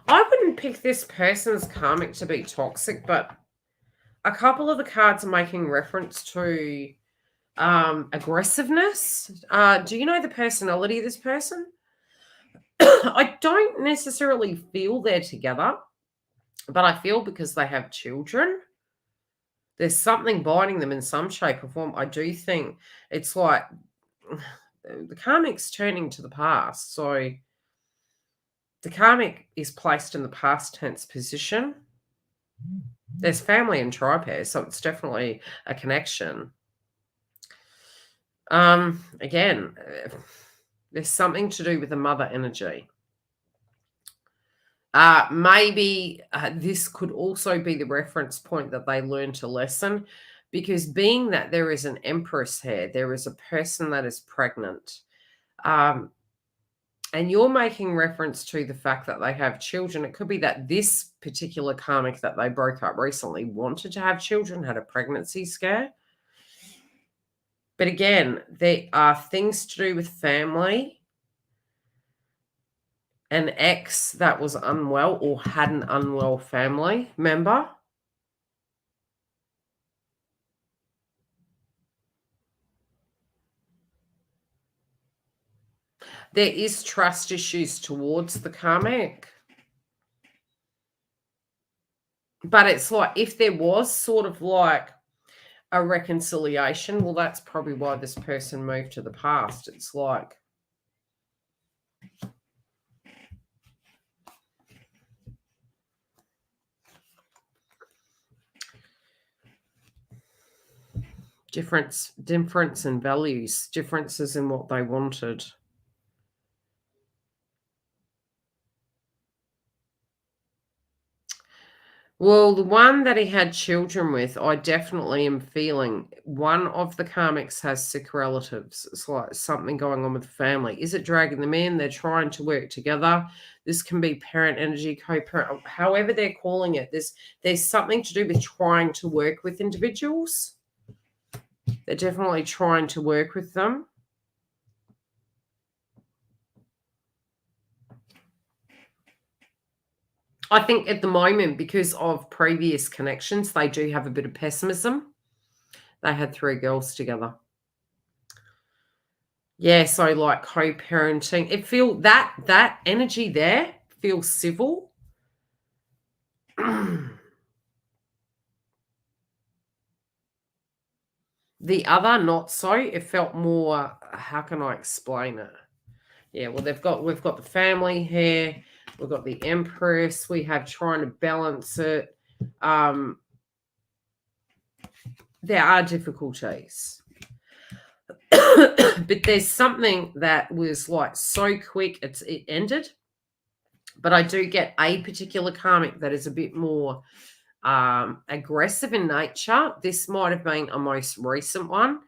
I wouldn't pick this person's karmic to be toxic, but a couple of the cards are making reference to aggressiveness. Do you know the personality of this person? I don't necessarily feel they're together, but I feel because they have children, there's something binding them in some shape or form. I do think it's like the karmic's turning to the past. So the karmic is placed in the past tense position. There's family and tribe here, so it's definitely a connection. Again, there's something to do with the mother energy. Maybe this could also be the reference point that they learned a lesson, because being that there is an empress here, there is a person that is pregnant. And you're making reference to the fact that they have children. It could be that this particular karmic that they broke up recently wanted to have children, had a pregnancy scare. But again, there are things to do with family. An ex that was unwell or had an unwell family member. There is trust issues towards the karmic. But it's like, if there was sort of like a reconciliation, well, that's probably why this person moved to the past. It's like, difference in values, differences in what they wanted. Well, the one that he had children with, I definitely am feeling one of the karmics has sick relatives. It's like something going on with the family. Is it dragging them in? They're trying to work together. This can be parent energy, co-parent, however they're calling it. There's something to do with trying to work with individuals. They're definitely trying to work with them. I think at the moment, because of previous connections, they do have a bit of pessimism. They had 3 girls together. Yeah, so like co-parenting. It feel that energy there feels civil. The other, not so. It felt more, how can I explain it? Yeah, well, we've got the family here. We've got the Empress. We have trying to balance it. There are difficulties. But there's something that was like so quick, it ended. But I do get a particular karmic that is a bit more aggressive in nature. This might have been a most recent one.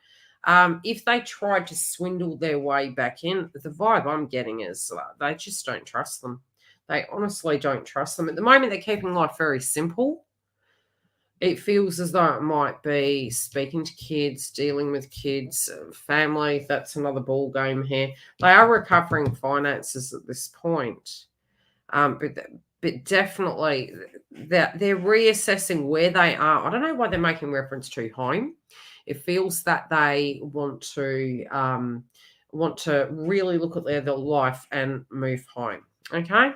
If they tried to swindle their way back in, the vibe I'm getting is they just don't trust them. They honestly don't trust them. At the moment, they're keeping life very simple. It feels as though it might be speaking to kids, dealing with kids, family. That's another ball game here. They are recovering finances at this point. But definitely they're reassessing where they are. I don't know why they're making reference to home. It feels that they want to really look at their life and move home. Okay.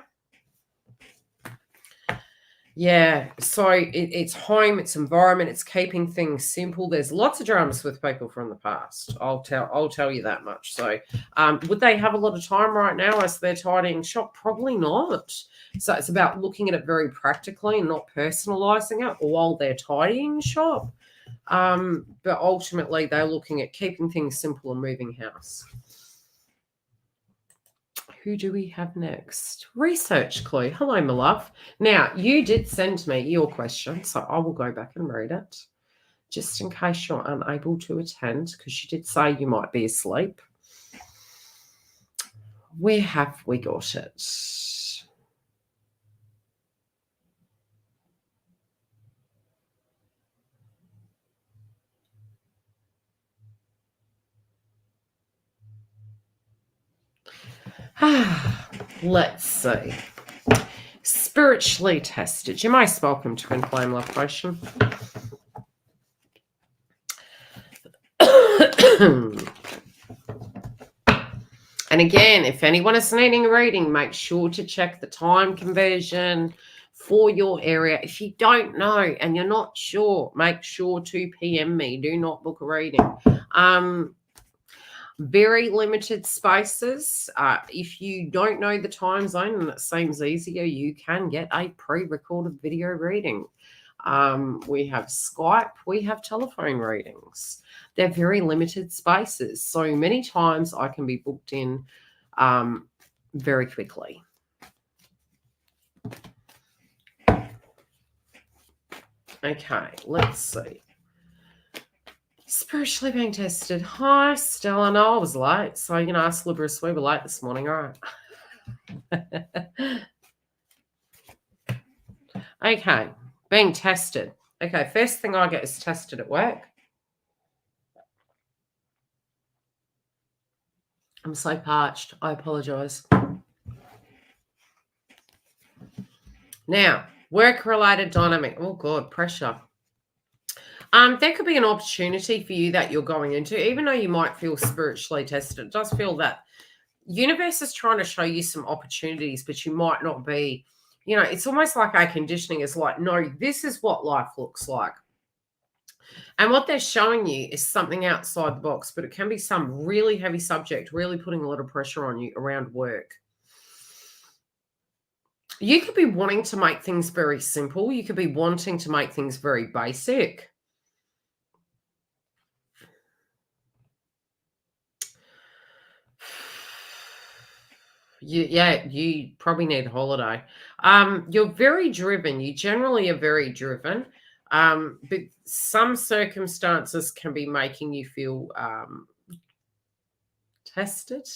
Yeah, so it's home, it's environment, it's keeping things simple. There's lots of dramas with people from the past. I'll tell you that much. So, would they have a lot of time right now as they're tidying shop? Probably not. So it's about looking at it very practically and not personalizing it while they're tidying shop. But ultimately, they're looking at keeping things simple and moving house. Who do we have next? Research clue. Hello, my love. Now, you did send me your question, so I will go back and read it, just in case you're unable to attend, because you did say you might be asleep. Where have we got it? Let's see. Spiritually tested. You're most welcome to Twin Flame Love Potion. And again, if anyone is needing a reading, make sure to check the time conversion for your area. If you don't know and you're not sure, make sure to PM me. Do not book a reading. Very limited spaces. If you don't know the time zone and it seems easier, you can get a pre-recorded video reading. We have Skype, we have telephone readings. They're very limited spaces. So many times I can be booked in very quickly. Okay, let's see. Spiritually being tested. Hi, Stella. No, I was late. So you can ask Libras. We were late this morning. All right. Okay, being tested. Okay, first thing I get is tested at work. I'm so parched. I apologize. Now, work-related dynamic. Oh, God, pressure. There could be an opportunity for you that you're going into, even though you might feel spiritually tested. It does feel that universe is trying to show you some opportunities, but you might not be, you know, it's almost like our conditioning is like, no, this is what life looks like. And what they're showing you is something outside the box, but it can be some really heavy subject, really putting a lot of pressure on you around work. You could be wanting to make things very simple. You could be wanting to make things very basic. You probably need a holiday. You're very driven. You generally are very driven. But some circumstances can be making you feel tested.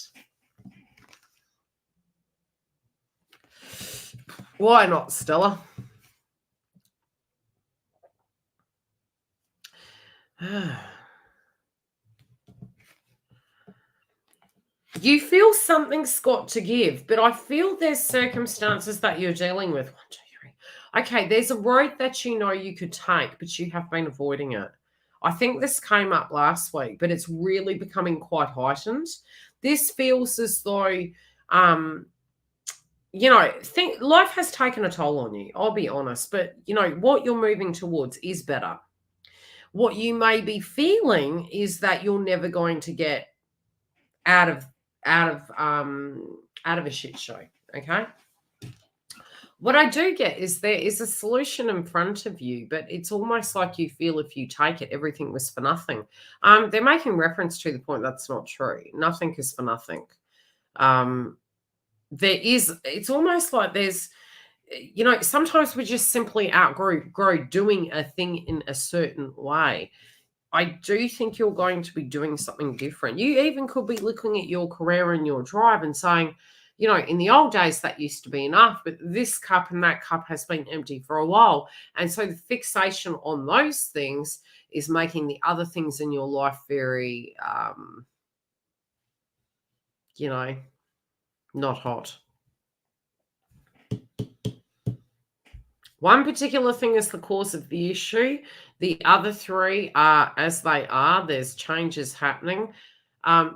Why not, Stella? You feel something's got to give, but I feel there's circumstances that you're dealing with. 1, 2, 3. Okay, there's a road that you know you could take, but you have been avoiding it. I think this came up last week, but it's really becoming quite heightened. This feels as though, you know, life has taken a toll on you. I'll be honest, but you know what you're moving towards is better. What you may be feeling is that you're never going to get out of a shit show. Okay. What I do get is there is a solution in front of you, but it's almost like you feel if you take it, everything was for nothing. They're making reference to the point that's not true. Nothing is for nothing. It's almost like there's, you know, sometimes we just simply outgrow doing a thing in a certain way. I do think you're going to be doing something different. You even could be looking at your career and your drive and saying, you know, in the old days that used to be enough, but this cup and that cup has been empty for a while. And so the fixation on those things is making the other things in your life very, you know, not hot. One particular thing is the cause of the issue. The other 3 are as they are. There's changes happening.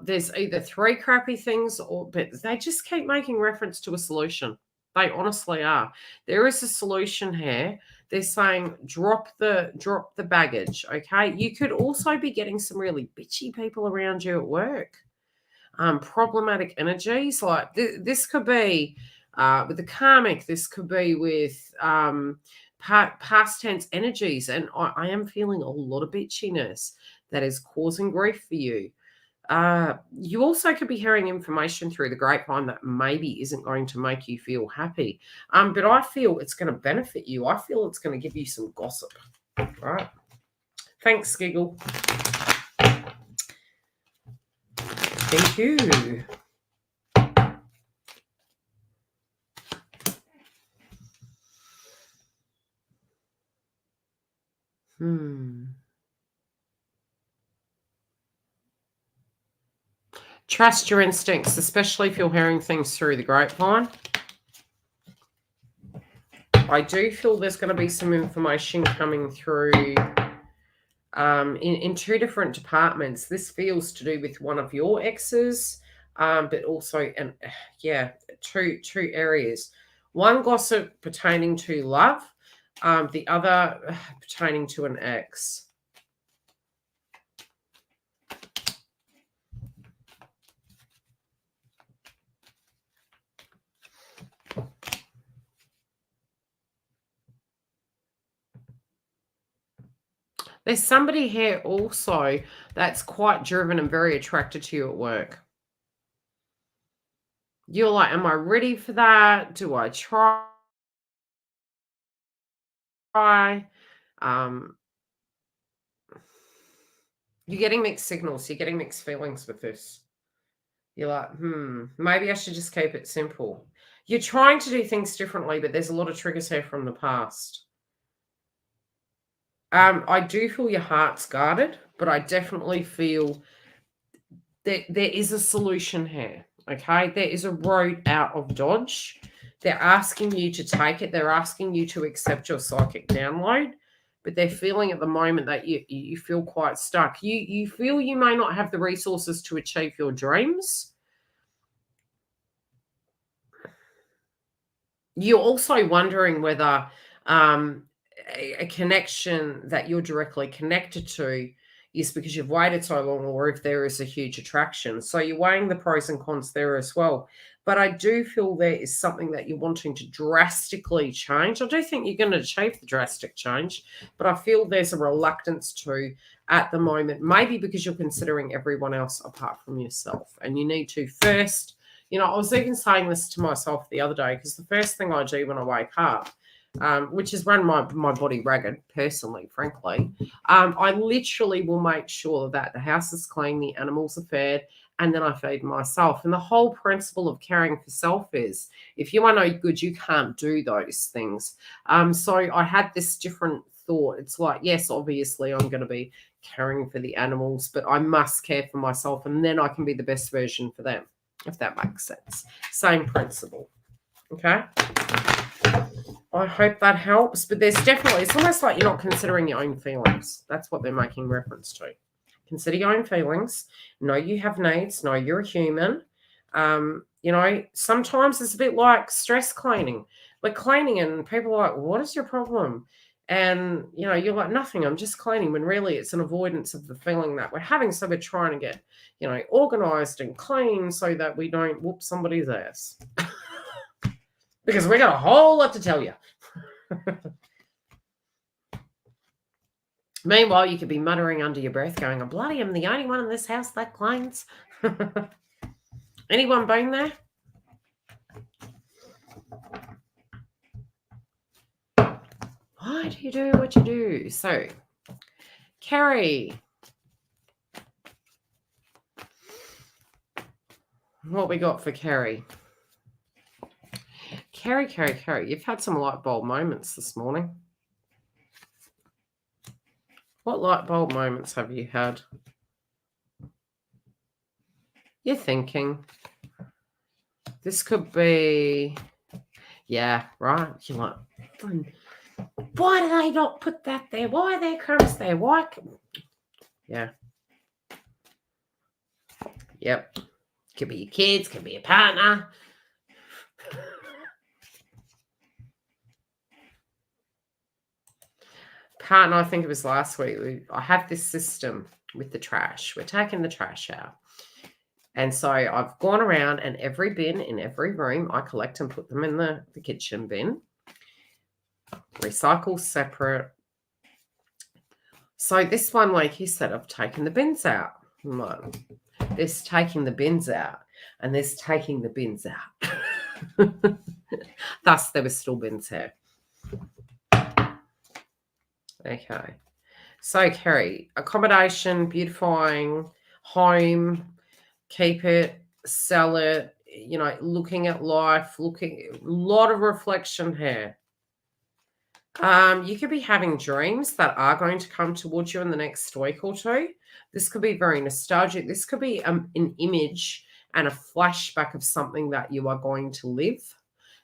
There's either 3 crappy things, but they just keep making reference to a solution. They honestly are. There is a solution here. They're saying drop the baggage. Okay. You could also be getting some really bitchy people around you at work. Problematic energies. Like this could be with the karmic. This could be with past tense energies. And I am feeling a lot of bitchiness that is causing grief for you. You also could be hearing information through the grapevine that maybe isn't going to make you feel happy. But I feel it's going to benefit you. I feel it's going to give you some gossip. Right? Thanks, Giggle. Thank you. Trust your instincts, especially if you're hearing things through the grapevine. I do feel there's going to be some information coming through in two different departments. This feels to do with one of your exes, but also, and yeah, two areas. One gossip pertaining to love, the other pertaining to an ex. There's somebody here also that's quite driven and very attracted to you at work. You're like, am I ready for that? Do I try? You're getting mixed signals. You're getting mixed feelings with this. You're like, maybe I should just keep it simple. You're trying to do things differently, but there's a lot of triggers here from the past. I do feel your heart's guarded, but I definitely feel that there is a solution here. Okay, there is a road out of Dodge. They're asking you to take it. They're asking you to accept your psychic download, but they're feeling at the moment that you feel quite stuck. You feel you may not have the resources to achieve your dreams. You're also wondering whether a connection that you're directly connected to is because you've waited so long, or if there is a huge attraction. So you're weighing the pros and cons there as well. But I do feel there is something that you're wanting to drastically change. I do think you're going to achieve the drastic change, but I feel there's a reluctance to at the moment, maybe because you're considering everyone else apart from yourself. And you need to first, I was even saying this to myself the other day, because the first thing I do when I wake up, which is run my body ragged personally, frankly, I literally will make sure that the house is clean, the animals are fed, and then I feed myself. And the whole principle of caring for self is, if you are no good, you can't do those things. So I had this different thought. It's like, yes, obviously I'm going to be caring for the animals, but I must care for myself, and then I can be the best version for them, if that makes sense. Same principle. Okay. I hope that helps. But there's definitely, it's almost like you're not considering your own feelings. That's what they're making reference to. Consider your own feelings. Know you have needs. Know you're a human. Sometimes it's a bit like stress cleaning. We're cleaning and people are like, what is your problem? And, you're like, nothing, I'm just cleaning, when really it's an avoidance of the feeling that we're having. So we're trying to get, organized and clean so that we don't whoop somebody's ass. Because we got a whole lot to tell you. Meanwhile, you could be muttering under your breath, going, I bloody am the only one in this house that cleans. Anyone been there? Why do you do what you do? So, Carrie. What we got for Carrie? Carrie, you've had some light bulb moments this morning. What light bulb moments have you had? You're thinking. This could be, yeah, right. You're like, why do they not put that there? Why are there crumbs there? Why? Yeah. Yep. Could be your kids, could be your partner. Partner, I think it was last week. I have this system with the trash. We're taking the trash out. And so I've gone around, and every bin in every room, I collect and put them in the kitchen bin. Recycle separate. So this one week he said, I've taken the bins out. No. There's taking the bins out, and there's taking the bins out. Thus, there were still bins here. Okay. So, Kerry, accommodation, beautifying, home, keep it, sell it, looking at life, a lot of reflection here. You could be having dreams that are going to come towards you in the next week or two. This could be very nostalgic. This could be an image and a flashback of something that you are going to live.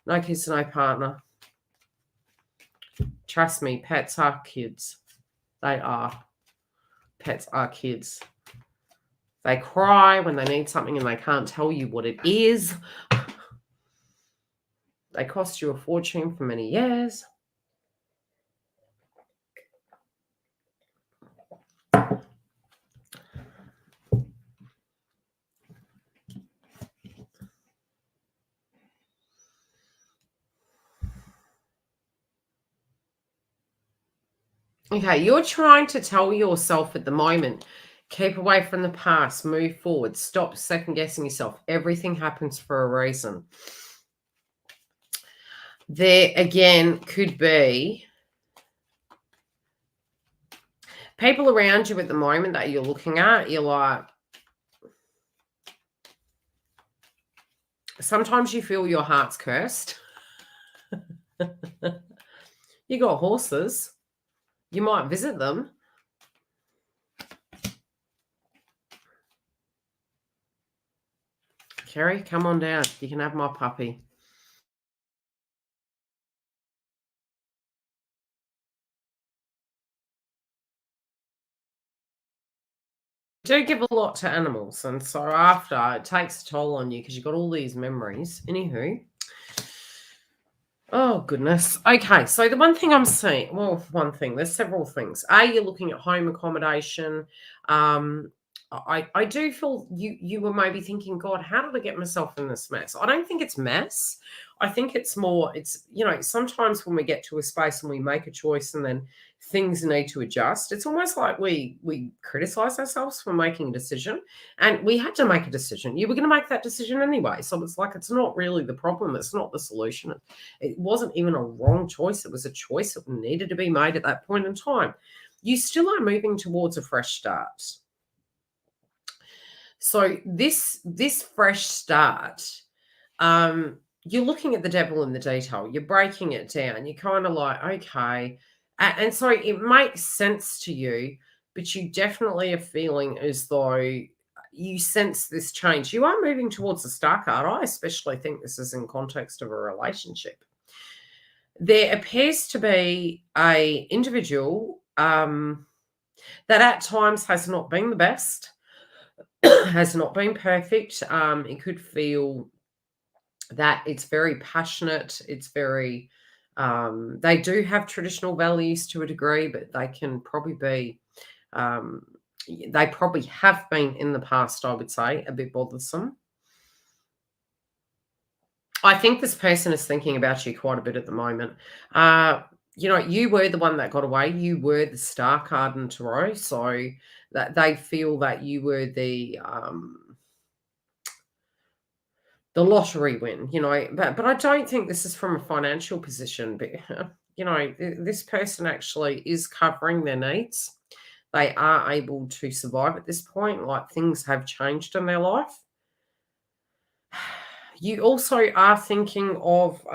No kids, no partner. Trust me, pets are kids. They are. pets are kids. They cry when they need something and they can't tell you what it is. They cost you a fortune for many years. Okay, you're trying to tell yourself at the moment, keep away from the past, move forward, stop second guessing yourself. Everything happens for a reason. There again could be people around you at the moment that you're looking at. You're like, sometimes you feel your heart's cursed. You got horses. You might visit them. Kerry, come on down. You can have my puppy. Do give a lot to animals, and so after it takes a toll on you because you've got all these memories. Anywho, oh goodness. Okay, so the one thing I'm seeing, well, one thing, there's several things. You're looking at home accommodation. I do feel you were maybe thinking, God, how did I get myself in this mess? I don't think it's mess. I think it's more, sometimes when we get to a space and we make a choice and then things need to adjust, it's almost like we criticize ourselves for making a decision, and we had to make a decision. You were going to make that decision anyway. So it's like, it's not really the problem. It's not the solution. It wasn't even a wrong choice. It was a choice that needed to be made at that point in time. You still are moving towards a fresh start. So this fresh start, you're looking at the devil in the detail. You're breaking it down. You're kind of like, okay. And so it makes sense to you, but you definitely are feeling as though you sense this change. You are moving towards the star card. I especially think this is in context of a relationship. There appears to be a individual that at times has not been the best, has not been perfect. It could feel that it's very passionate. It's very, they do have traditional values to a degree, but they can probably be, they probably have been in the past, I would say, a bit bothersome. I think this person is thinking about you quite a bit at the moment. You were the one that got away. You were the star card in tarot, so that they feel that you were the lottery win. But I don't think this is from a financial position. But this person actually is covering their needs. They are able to survive at this point. Like, things have changed in their life. You also are thinking of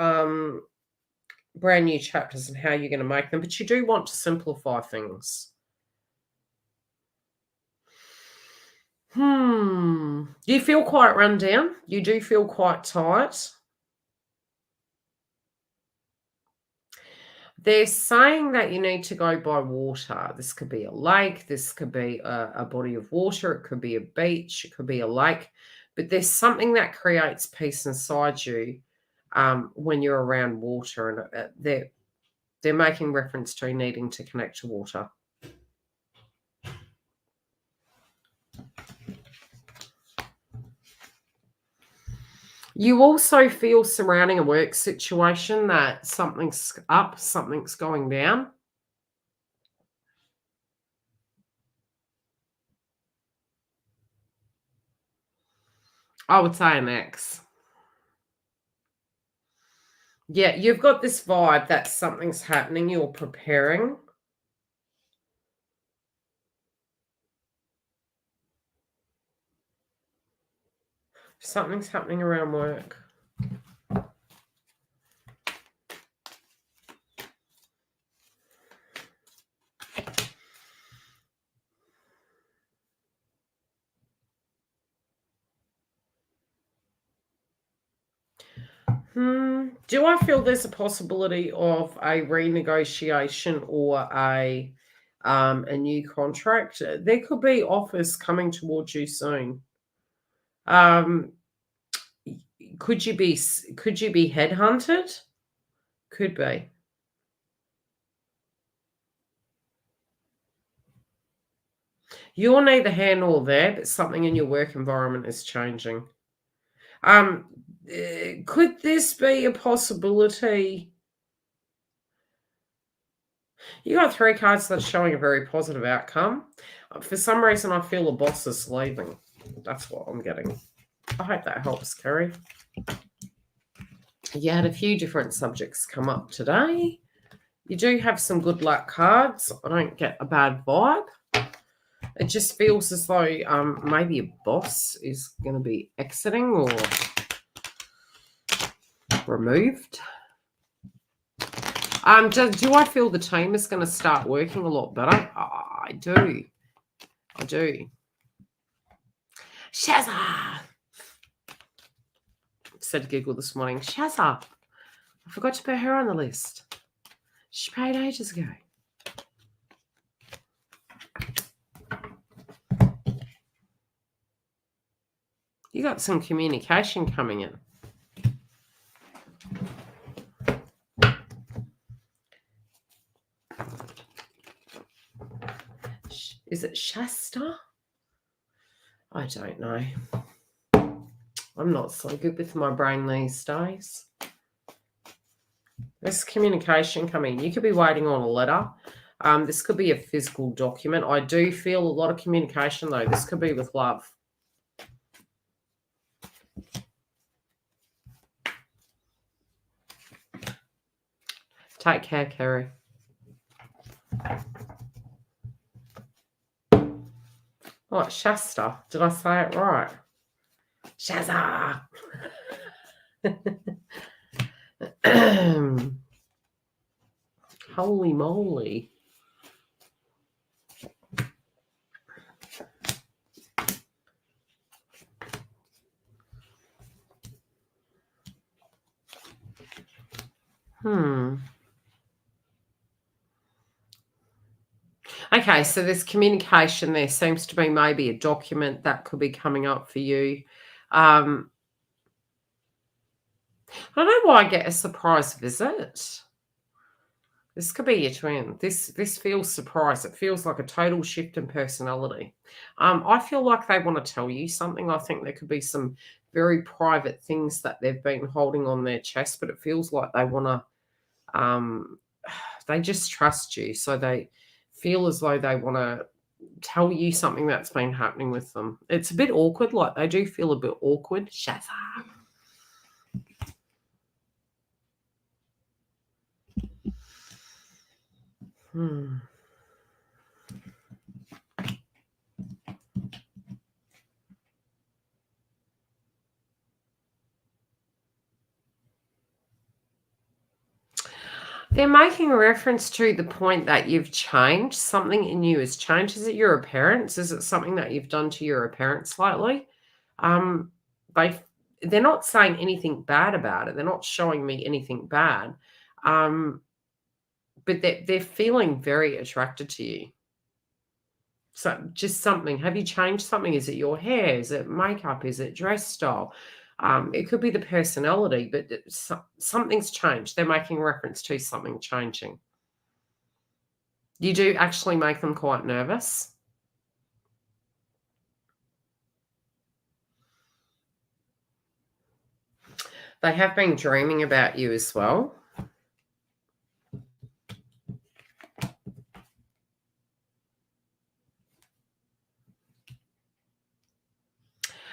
brand new chapters and how you're going to make them, but you do want to simplify things. You feel quite run down. You do feel quite tired. They're saying that you need to go by water. This could be a lake. This could be a body of water. It could be a beach. It could be a lake. But there's something that creates peace inside you when you're around water. And they're making reference to needing to connect to water. You also feel surrounding a work situation that something's up, something's going down. I would say an ex. Yeah, you've got this vibe that something's happening. You're preparing. Something's happening around work. Do I feel there's a possibility of a renegotiation or a a new contract. There could be offers coming towards you soon. Could you be headhunted? Could be. You're neither here nor there, but something in your work environment is changing. Could this be a possibility? You got 3 cards that's showing a very positive outcome. For some reason, I feel a boss is leaving. That's what I'm getting. I hope that helps, Kerry. You had a few different subjects come up today. You do have some good luck cards. I don't get a bad vibe. It just feels as though maybe a boss is going to be exiting or removed. Do I feel the team is going to start working a lot better? I do. I do. Shazza! Said giggle this morning. Shazza! I forgot to put her on the list. She paid ages ago. You got some communication coming in. Is it Shasta? I don't know. I'm not so good with my brain these days. There's communication coming. You could be waiting on a letter. This could be a physical document. I do feel a lot of communication, though. This could be with love. Take care, Kerry. Oh, Shasta. Did I say it right? Shazza! Holy moly. Okay, so there's communication. There seems to be maybe a document that could be coming up for you. I don't know why I get a surprise visit. This could be your twin. This feels surprise. It feels like a total shift in personality. I feel like they want to tell you something. I think there could be some very private things that they've been holding on their chest, but it feels like they want to, they just trust you. So they feel as though they want to tell you something that's been happening with them. It's a bit awkward. Like they do feel a bit awkward. Shazza. They're making a reference to the point that you've changed. Something in you has changed. Is it your appearance? Is it something that you've done to your appearance lately? They're not saying anything bad about it. They're not showing me anything bad. But they're feeling very attracted to you. So just something. Have you changed something? Is it your hair? Is it makeup? Is it dress style? It could be the personality, but something's changed. They're making reference to something changing. You do actually make them quite nervous. They have been dreaming about you as well.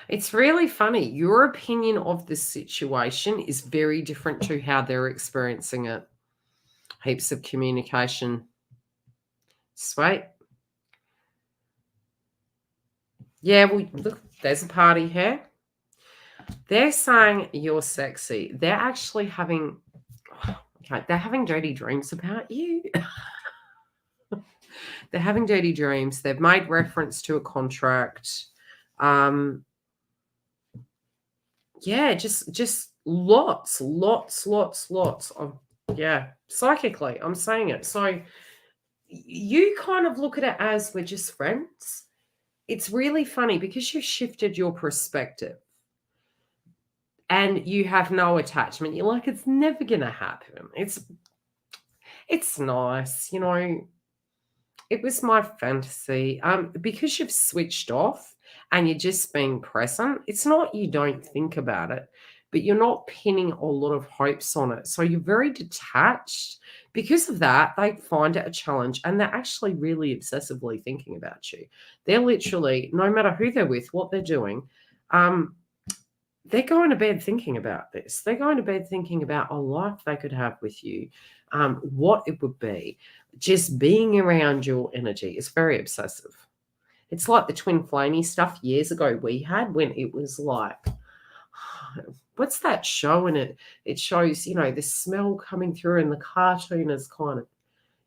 It's really funny. Your opinion of this situation is very different to how they're experiencing it. Heaps of communication. Sweet. Yeah, well, look, there's a party here. They're saying you're sexy. They're actually having, okay, they're having dirty dreams about you. They're having dirty dreams. They've made reference to a contract. Yeah, just lots of, yeah, psychically, I'm saying it. So you kind of look at it as we're just friends. It's really funny because you've shifted your perspective and you have no attachment. You're like, it's never going to happen. It's nice, you know. It was my fantasy. Because you've switched off and you're just being present, it's not you don't think about it, but you're not pinning a lot of hopes on it. So you're very detached. Because of that, they find it a challenge and they're actually really obsessively thinking about you. They're literally, no matter who they're with, what they're doing, they're going to bed thinking about this. They're going to bed thinking about a life they could have with you, what it would be. Just being around your energy is very obsessive. It's like the twin flamey stuff years ago we had when it was like, what's that show? And it shows, you know, the smell coming through and the cartoon is kind of,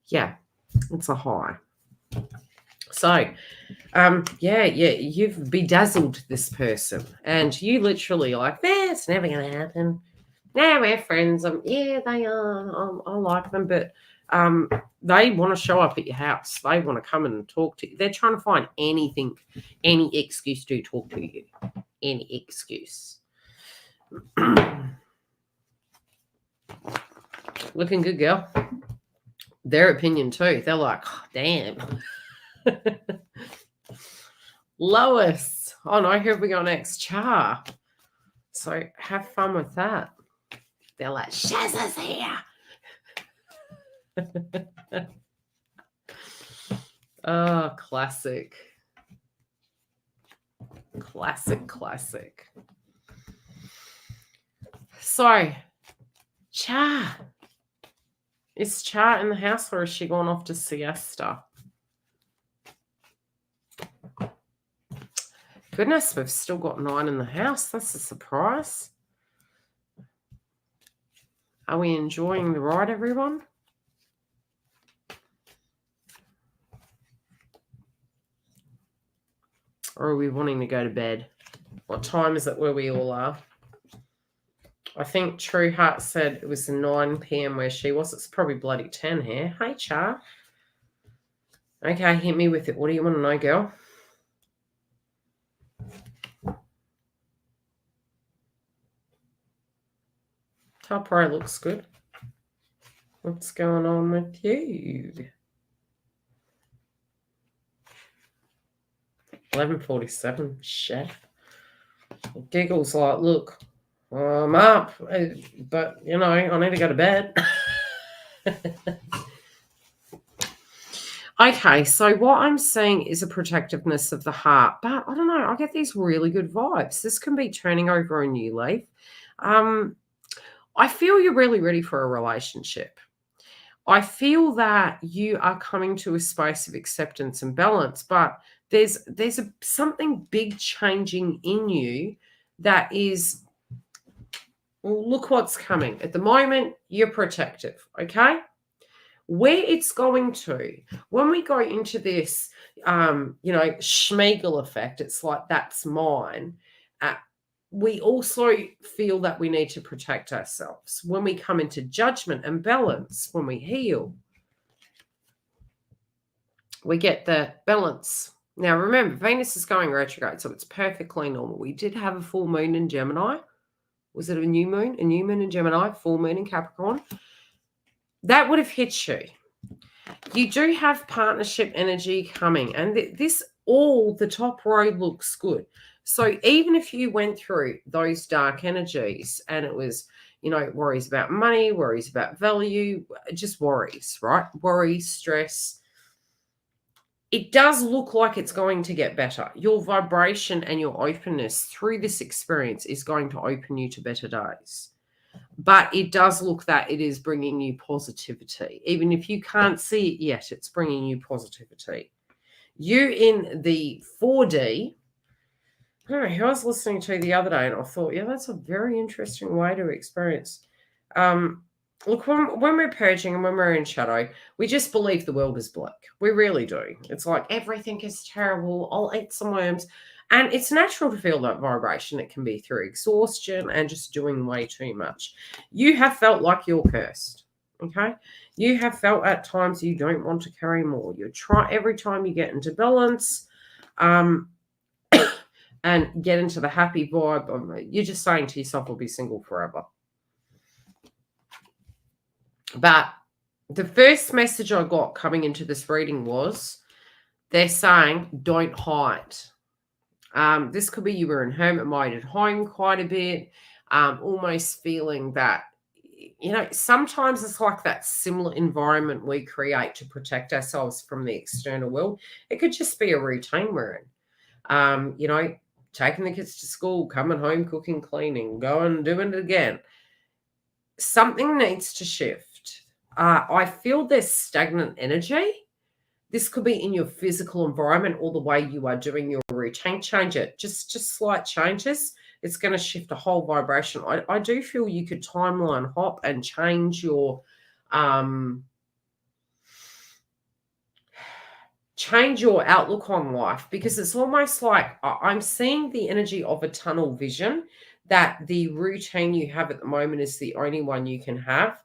yeah, it's a high. So, yeah, you've bedazzled this person and you literally like, it's never going to happen. Yeah, we're friends. Yeah, they are. I like them, but they want to show up at your house. They want to come and talk to you. They're trying to find anything, any excuse to talk to you. Any excuse. Looking good, girl. Their opinion too. They're like, oh, damn. Lois. Oh no, who have we got next? Char. So have fun with that. They're like, Shaz is here. Oh, classic. Classic. So, Char. Is Char in the house or is she gone off to siesta? Goodness, we've still got 9 in the house. That's a surprise. Are we enjoying the ride, everyone? Or are we wanting to go to bed? What time is it where we all are? I think True Heart said it was 9 p.m. where she was. It's probably bloody 10 here. Hey, Char. Okay, hit me with it. What do you want to know, girl? Top row looks good. What's going on with you? 11:47. Chef. Giggles like, look, I'm up, but, you know, I need to go to bed. Okay, so what I'm seeing is a protectiveness of the heart, but I don't know, I get these really good vibes. This can be turning over a new leaf. I feel you're really ready for a relationship. I feel that you are coming to a space of acceptance and balance, but there's something big changing in you that is, well, look what's coming. At the moment, you're protective, okay? Where it's going to, when we go into this, you know, Schmeigel effect, it's like, that's mine. We also feel that we need to protect ourselves. When we come into judgment and balance, when we heal, we get the balance. Now, remember, Venus is going retrograde, so it's perfectly normal. We did have a full moon in Gemini. Was it a new moon? A new moon in Gemini, full moon in Capricorn. That would have hit you. You do have partnership energy coming, and this, all the top row looks good. So even if you went through those dark energies and it was, you know, worries about money, worries about value, just worries, right? Worries, stress. It does look like it's going to get better. Your vibration and your openness through this experience is going to open you to better days. But it does look that it is bringing you positivity. Even if you can't see it yet, it's bringing you positivity. You in the 4D, I don't know who I was listening to the other day, and I thought, yeah, that's a very interesting way to experience. Look, when we're purging and when we're in shadow, we just believe the world is black. We really do. It's like, everything is terrible. I'll eat some worms. And it's natural to feel that vibration. It can be through exhaustion and just doing way too much. You have felt like you're cursed. Okay, you have felt at times you don't want to carry more. You try every time you get into balance, and get into the happy vibe. You're just saying to yourself, "I'll be single forever." But the first message I got coming into this reading was they're saying, "Don't hide." This could be you were in hermit mode at home quite a bit, almost feeling that, sometimes it's like that similar environment we create to protect ourselves from the external world. It could just be a routine we're in. Taking the kids to school, coming home, cooking, cleaning, going, doing it again. Something needs to shift. I feel there's stagnant energy. This could be in your physical environment or the way you are doing your routine. Change it. Just slight changes. It's going to shift a whole vibration. I do feel you could timeline hop and change your outlook on life, because it's almost like I'm seeing the energy of a tunnel vision, that the routine you have at the moment is the only one you can have.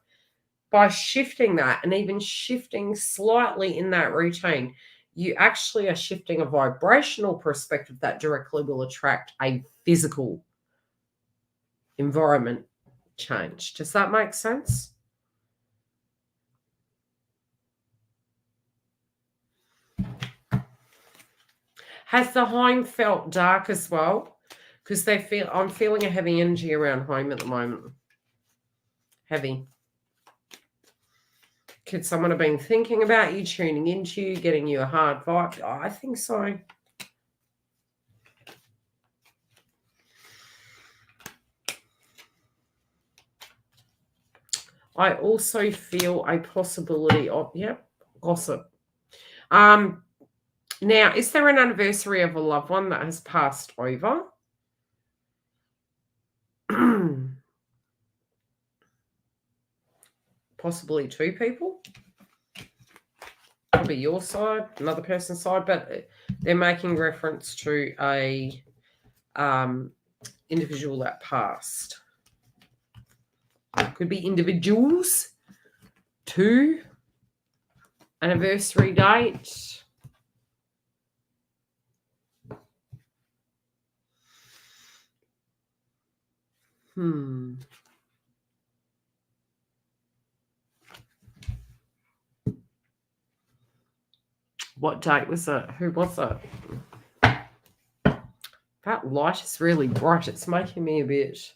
By shifting that, and even shifting slightly in that routine, you actually are shifting a vibrational perspective that directly will attract a physical environment change. Does that make sense? Has the home felt dark as well? Because I'm feeling a heavy energy around home at the moment. Heavy. Could someone have been thinking about you, tuning into you, getting you a hard vibe? Oh, I think so. I also feel a possibility of, gossip. Now, is there an anniversary of a loved one that has passed over? Possibly two people. Could be your side, another person's side, but they're making reference to a individual that passed. Could be individuals. 2 anniversary date. What date was it? Who was it? That light is really bright. It's making me a bit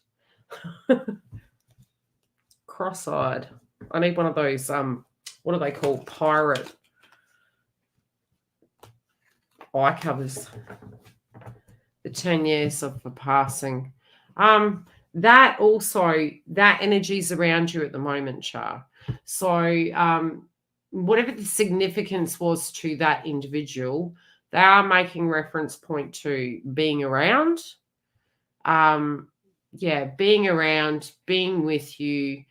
cross-eyed. I need one of those, what are they called? Pirate eye covers. The 10 years of the passing. That energy's around you at the moment, Char. So whatever the significance was to that individual, they are making reference point to being around. Being around, being with you,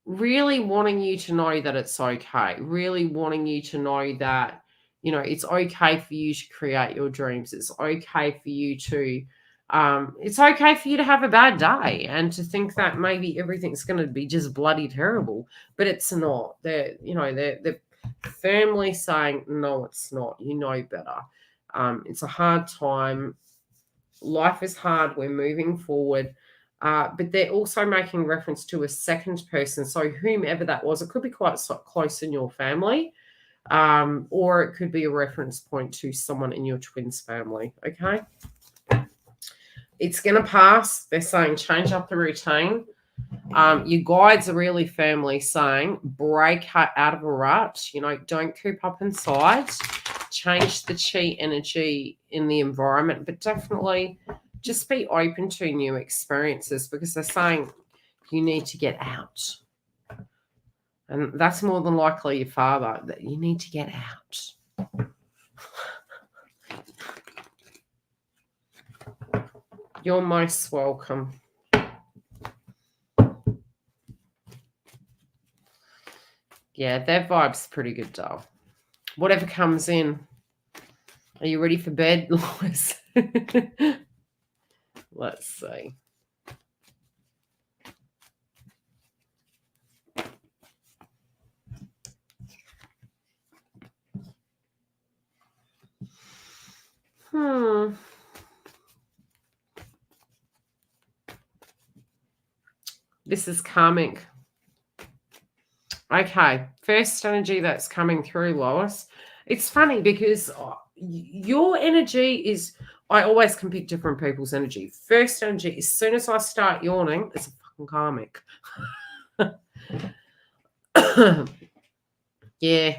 really wanting you to know that it's okay, really wanting you to know that, it's okay for you to create your dreams. It's okay for you to have a bad day and to think that maybe everything's going to be just bloody terrible, but it's not. They're firmly saying, no, it's not. You know better. It's a hard time. Life is hard. We're moving forward. But they're also making reference to a second person. So whomever that was, it could be quite close in your family, or it could be a reference point to someone in your twins family. Okay. It's going to pass. They're saying change up the routine. Your guides are really firmly saying break out of a rut. Don't coop up inside. Change the chi energy in the environment, but definitely just be open to new experiences, because they're saying you need to get out. And that's more than likely your father, that you need to get out. You're most welcome. Yeah, their vibe's pretty good, doll. Whatever comes in. Are you ready for bed, Lois? Let's see. This is karmic. Okay, first energy that's coming through, Lois. It's funny because your energy is, I always can pick different people's energy. First energy, as soon as I start yawning, it's a fucking karmic. Yeah.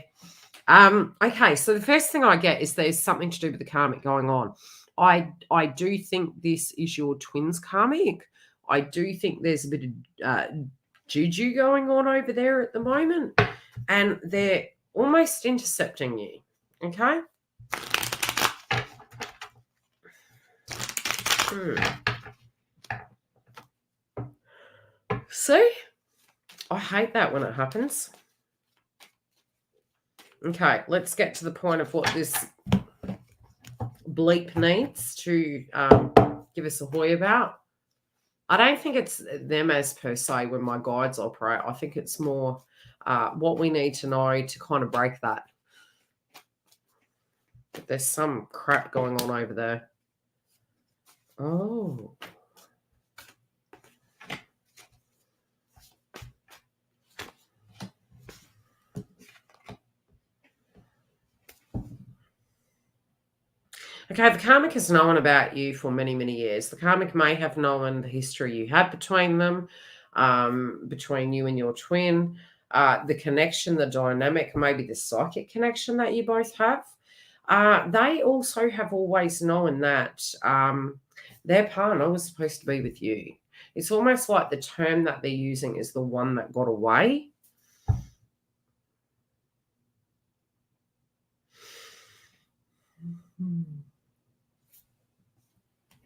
Okay, so the first thing I get is there's something to do with the karmic going on. I do think this is your twins karmic. I do think there's a bit of juju going on over there at the moment, and they're almost intercepting you. Okay. See, I hate that when it happens. Okay, let's get to the point of what this bleep needs to give us a hoy about. I don't think it's them as per se when my guides operate. I think it's more what we need to know to kind of break that. But there's some crap going on over there. Oh. Okay, the karmic has known about you for many, many years. The karmic may have known the history you had between them, between you and your twin, the connection, the dynamic, maybe the psychic connection that you both have. They also have always known that their partner was supposed to be with you. It's almost like the term that they're using is the one that got away.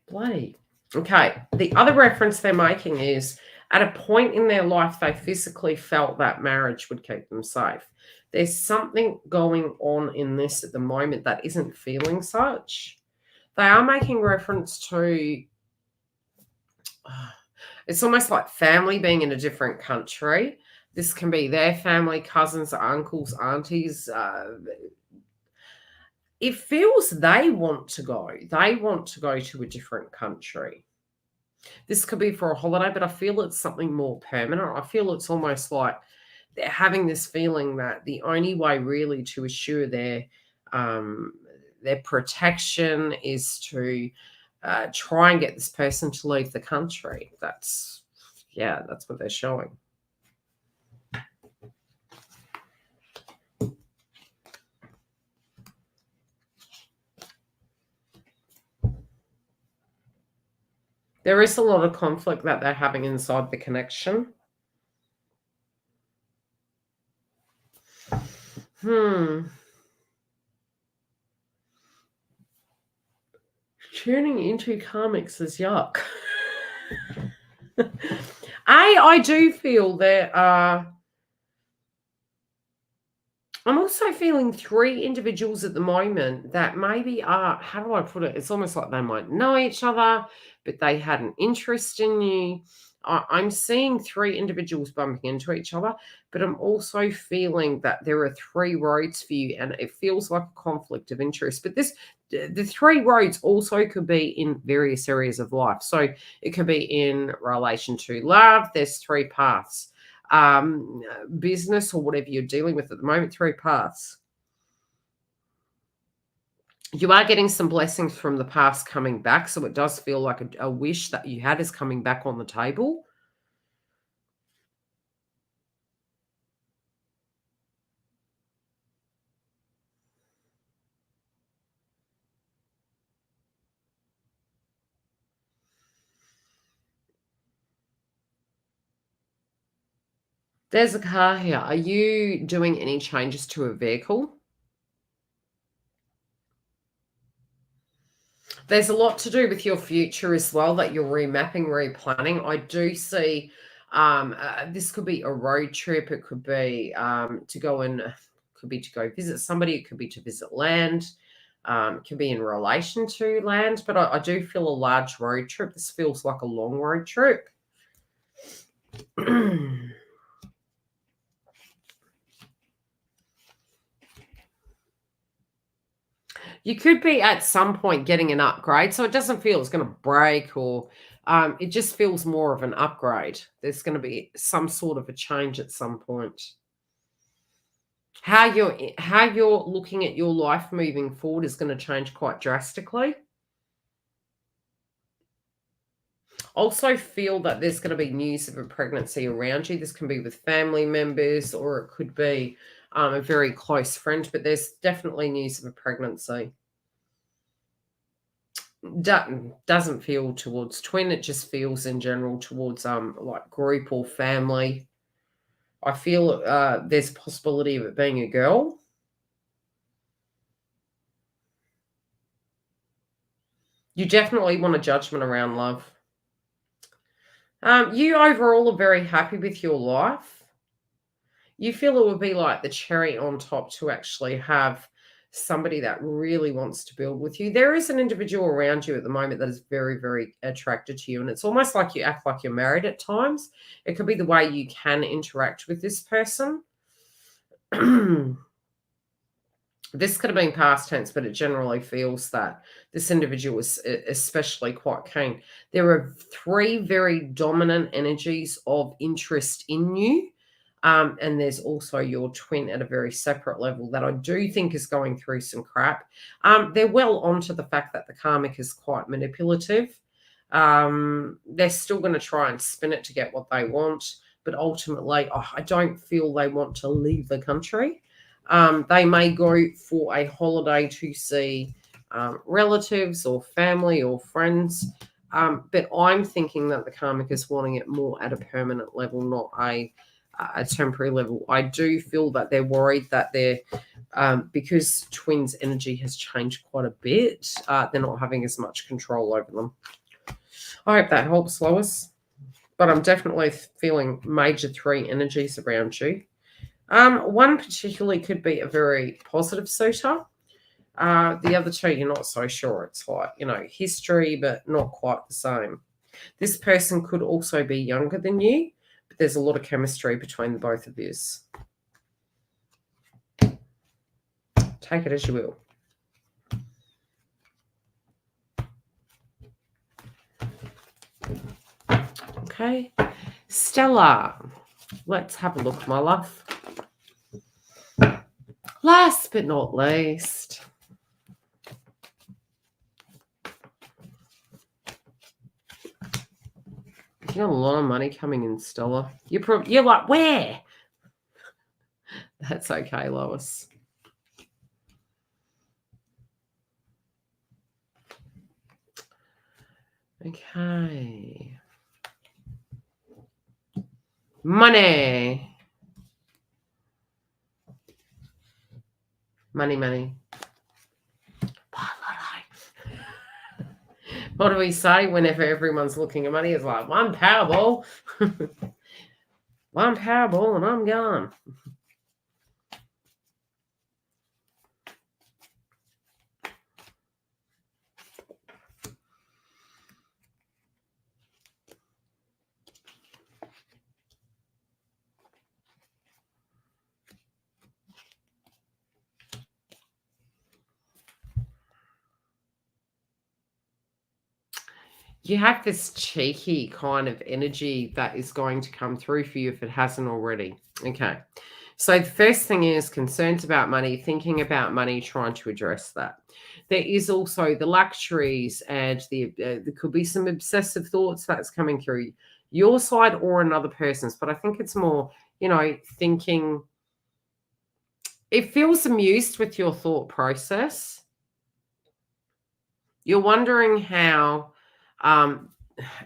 Bloody. Okay. The other reference they're making is at a point in their life, they physically felt that marriage would keep them safe. There's something going on in this at the moment that isn't feeling such. They are making reference to, it's almost like family being in a different country. This can be their family, cousins, uncles, aunties. It feels they want to go. They want to go to a different country. This could be for a holiday, but I feel it's something more permanent. I feel it's almost like they're having this feeling that the only way really to assure their protection is to try and get this person to leave the country. That's what they're showing. There is a lot of conflict that they're having inside the connection. Tuning into karmics is yuck. I do feel that I'm also feeling 3 individuals at the moment that maybe are, how do I put it? It's almost like they might know each other, but they had an interest in you. I'm seeing 3 individuals bumping into each other, but I'm also feeling that there are 3 roads for you, and it feels like a conflict of interest. But the 3 roads also could be in various areas of life. So it could be in relation to love. There's 3 paths. Business or whatever you're dealing with at the moment, 3 paths. You are getting some blessings from the past coming back, so it does feel like a wish that you had is coming back on the table. There's a car here. Are you doing any changes to a vehicle? There's a lot to do with your future as well that you're remapping, replanning. I do see this could be a road trip. It could be to go visit somebody. It could be to visit land. It can be in relation to land, but I do feel a large road trip. This feels like a long road trip. You could be at some point getting an upgrade, so it doesn't feel it's going to break or it just feels more of an upgrade. There's going to be some sort of a change at some point. How you're looking at your life moving forward is going to change quite drastically. Also feel that there's going to be news of a pregnancy around you. This can be with family members or it could be a very close friend, but there's definitely news of a pregnancy. Doesn't feel towards twin, it just feels in general towards like group or family. I feel there's a possibility of it being a girl. You definitely want a judgment around love. You overall are very happy with your life. You feel it would be like the cherry on top to actually have somebody that really wants to build with you. There is an individual around you at the moment that is very, very attracted to you. And it's almost like you act like you're married at times. It could be the way you can interact with this person. This could have been past tense, but it generally feels that this individual is especially quite keen. There are 3 very dominant energies of interest in you. And there's also your twin at a very separate level that I do think is going through some crap. They're well onto the fact that the karmic is quite manipulative. They're still going to try and spin it to get what they want. But ultimately, I don't feel they want to leave the country. They may go for a holiday to see relatives or family or friends. But I'm thinking that the karmic is wanting it more at a permanent level, not a temporary level. I do feel that they're worried that they're, because twins' energy has changed quite a bit, they're not having as much control over them. I hope that helps, Lois. But I'm definitely feeling major 3 energies around you. One particularly could be a very positive suitor. The other 2, you're not so sure. It's like, history, but not quite the same. This person could also be younger than you, but there's a lot of chemistry between the both of you. Take it as you will. Okay. Stella, let's have a look, my love. Last but not least, you got a lot of money coming in, Stella. You're like, where? That's okay, Lois. Okay. Money. Money. What do we say whenever everyone's looking at money? It's like, one Powerball. One Powerball and I'm gone. You have this cheeky kind of energy that is going to come through for you if it hasn't already. Okay. So the first thing is concerns about money, thinking about money, trying to address that. There is also the luxuries and there could be some obsessive thoughts that's coming through your side or another person's. But I think it's more, thinking. It feels amused with your thought process. You're wondering how.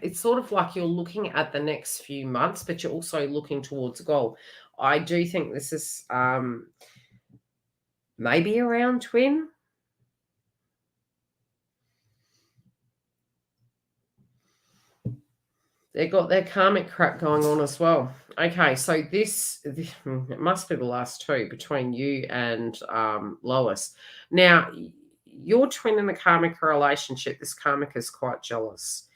It's sort of like you're looking at the next few months, but you're also looking towards a goal. I do think this is maybe around twin. They've got their karmic crap going on as well. Okay, so this it must be the last 2 between you and Lois. Now, your twin in a karmic relationship, this karmic is quite jealous.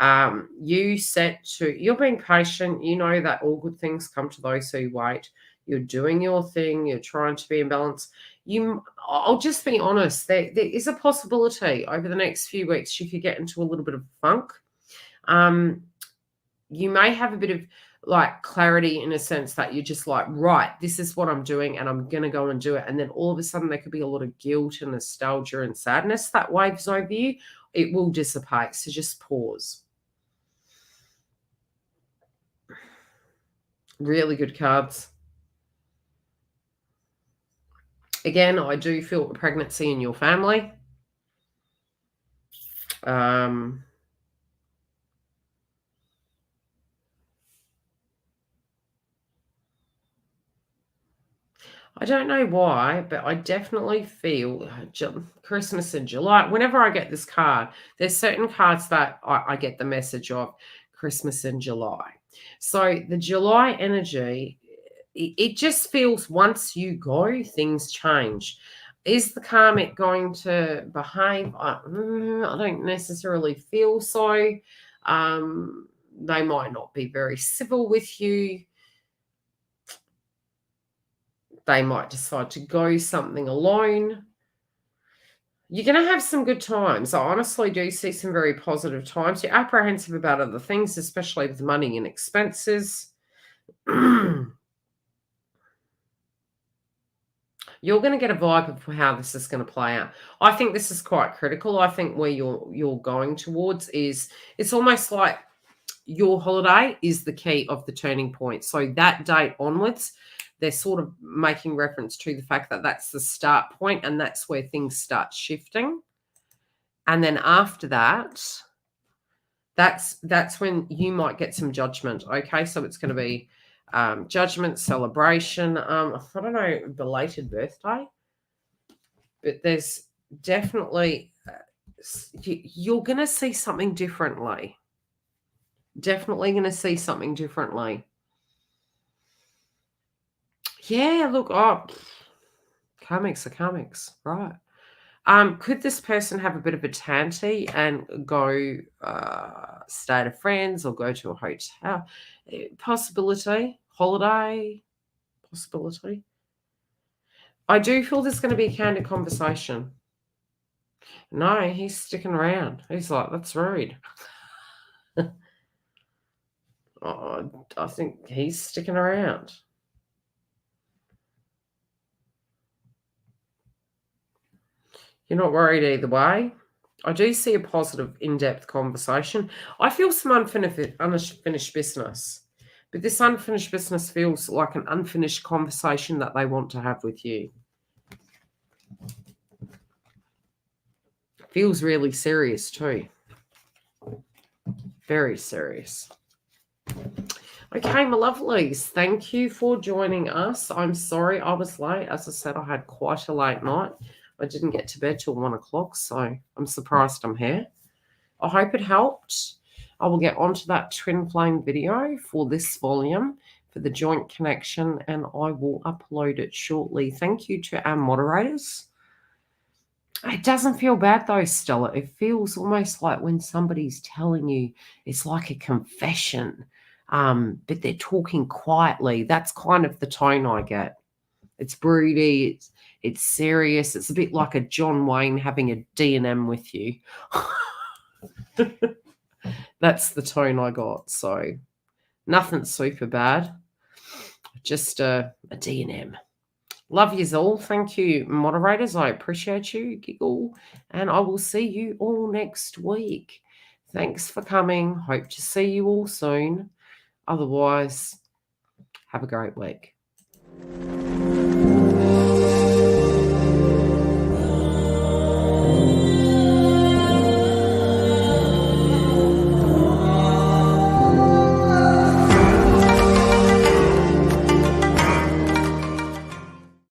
You're being patient. You know that all good things come to those who wait. You're doing your thing. You're trying to be in balance. I'll just be honest, there is a possibility over the next few weeks you could get into a little bit of funk. You may have a bit of like clarity in a sense that you're just like, right, this is what I'm doing and I'm going to go and do it. And then all of a sudden there could be a lot of guilt and nostalgia and sadness that waves over you. It will dissipate. So just pause. Really good cards. Again, I do feel a pregnancy in your family. I don't know why, but I definitely feel Christmas in July. Whenever I get this card, there's certain cards that I get the message of Christmas in July. So the July energy, it just feels once you go, things change. Is the karmic going to behave? I don't necessarily feel so. They might not be very civil with you. They might decide to go something alone. You're going to have some good times. I honestly do see some very positive times. You're apprehensive about other things, especially with money and expenses. You're going to get a vibe of how this is going to play out. I think this is quite critical. I think where you're going towards is, it's almost like your holiday is the key of the turning point. So that date onwards, they're sort of making reference to the fact that that's the start point and that's where things start shifting. And then after that, that's when you might get some judgment. Okay, so it's going to be judgment, celebration. I don't know, belated birthday. But there's definitely, you're going to see something differently. Definitely going to see something differently. Yeah, look, karmics are karmics, right? Could this person have a bit of a tanty and go stay at a friend's or go to a hotel? Possibility. Holiday. Possibility. I do feel there's going to be a candid conversation. No, he's sticking around. He's like, that's rude. I think he's sticking around. You're not worried either way. I do see a positive, in-depth conversation. I feel some unfinished business. But this unfinished business feels like an unfinished conversation that they want to have with you. Feels really serious too. Very serious. Okay, my lovelies, thank you for joining us. I'm sorry I was late. As I said, I had quite a late night. I didn't get to bed till 1 o'clock, so I'm surprised I'm here. I hope it helped. I will get onto that twin flame video for this volume for the joint connection, and I will upload it shortly. Thank you to our moderators. It doesn't feel bad though, Stella. It feels almost like when somebody's telling you, it's like a confession, but they're talking quietly. That's kind of the tone I get. It's broody, it's serious. It's a bit like a John Wayne having a D&M with you. That's the tone I got. So nothing super bad, just a D&M. Love yous all. Thank you, moderators. I appreciate you, Giggle. And I will see you all next week. Thanks for coming. Hope to see you all soon. Otherwise, have a great week.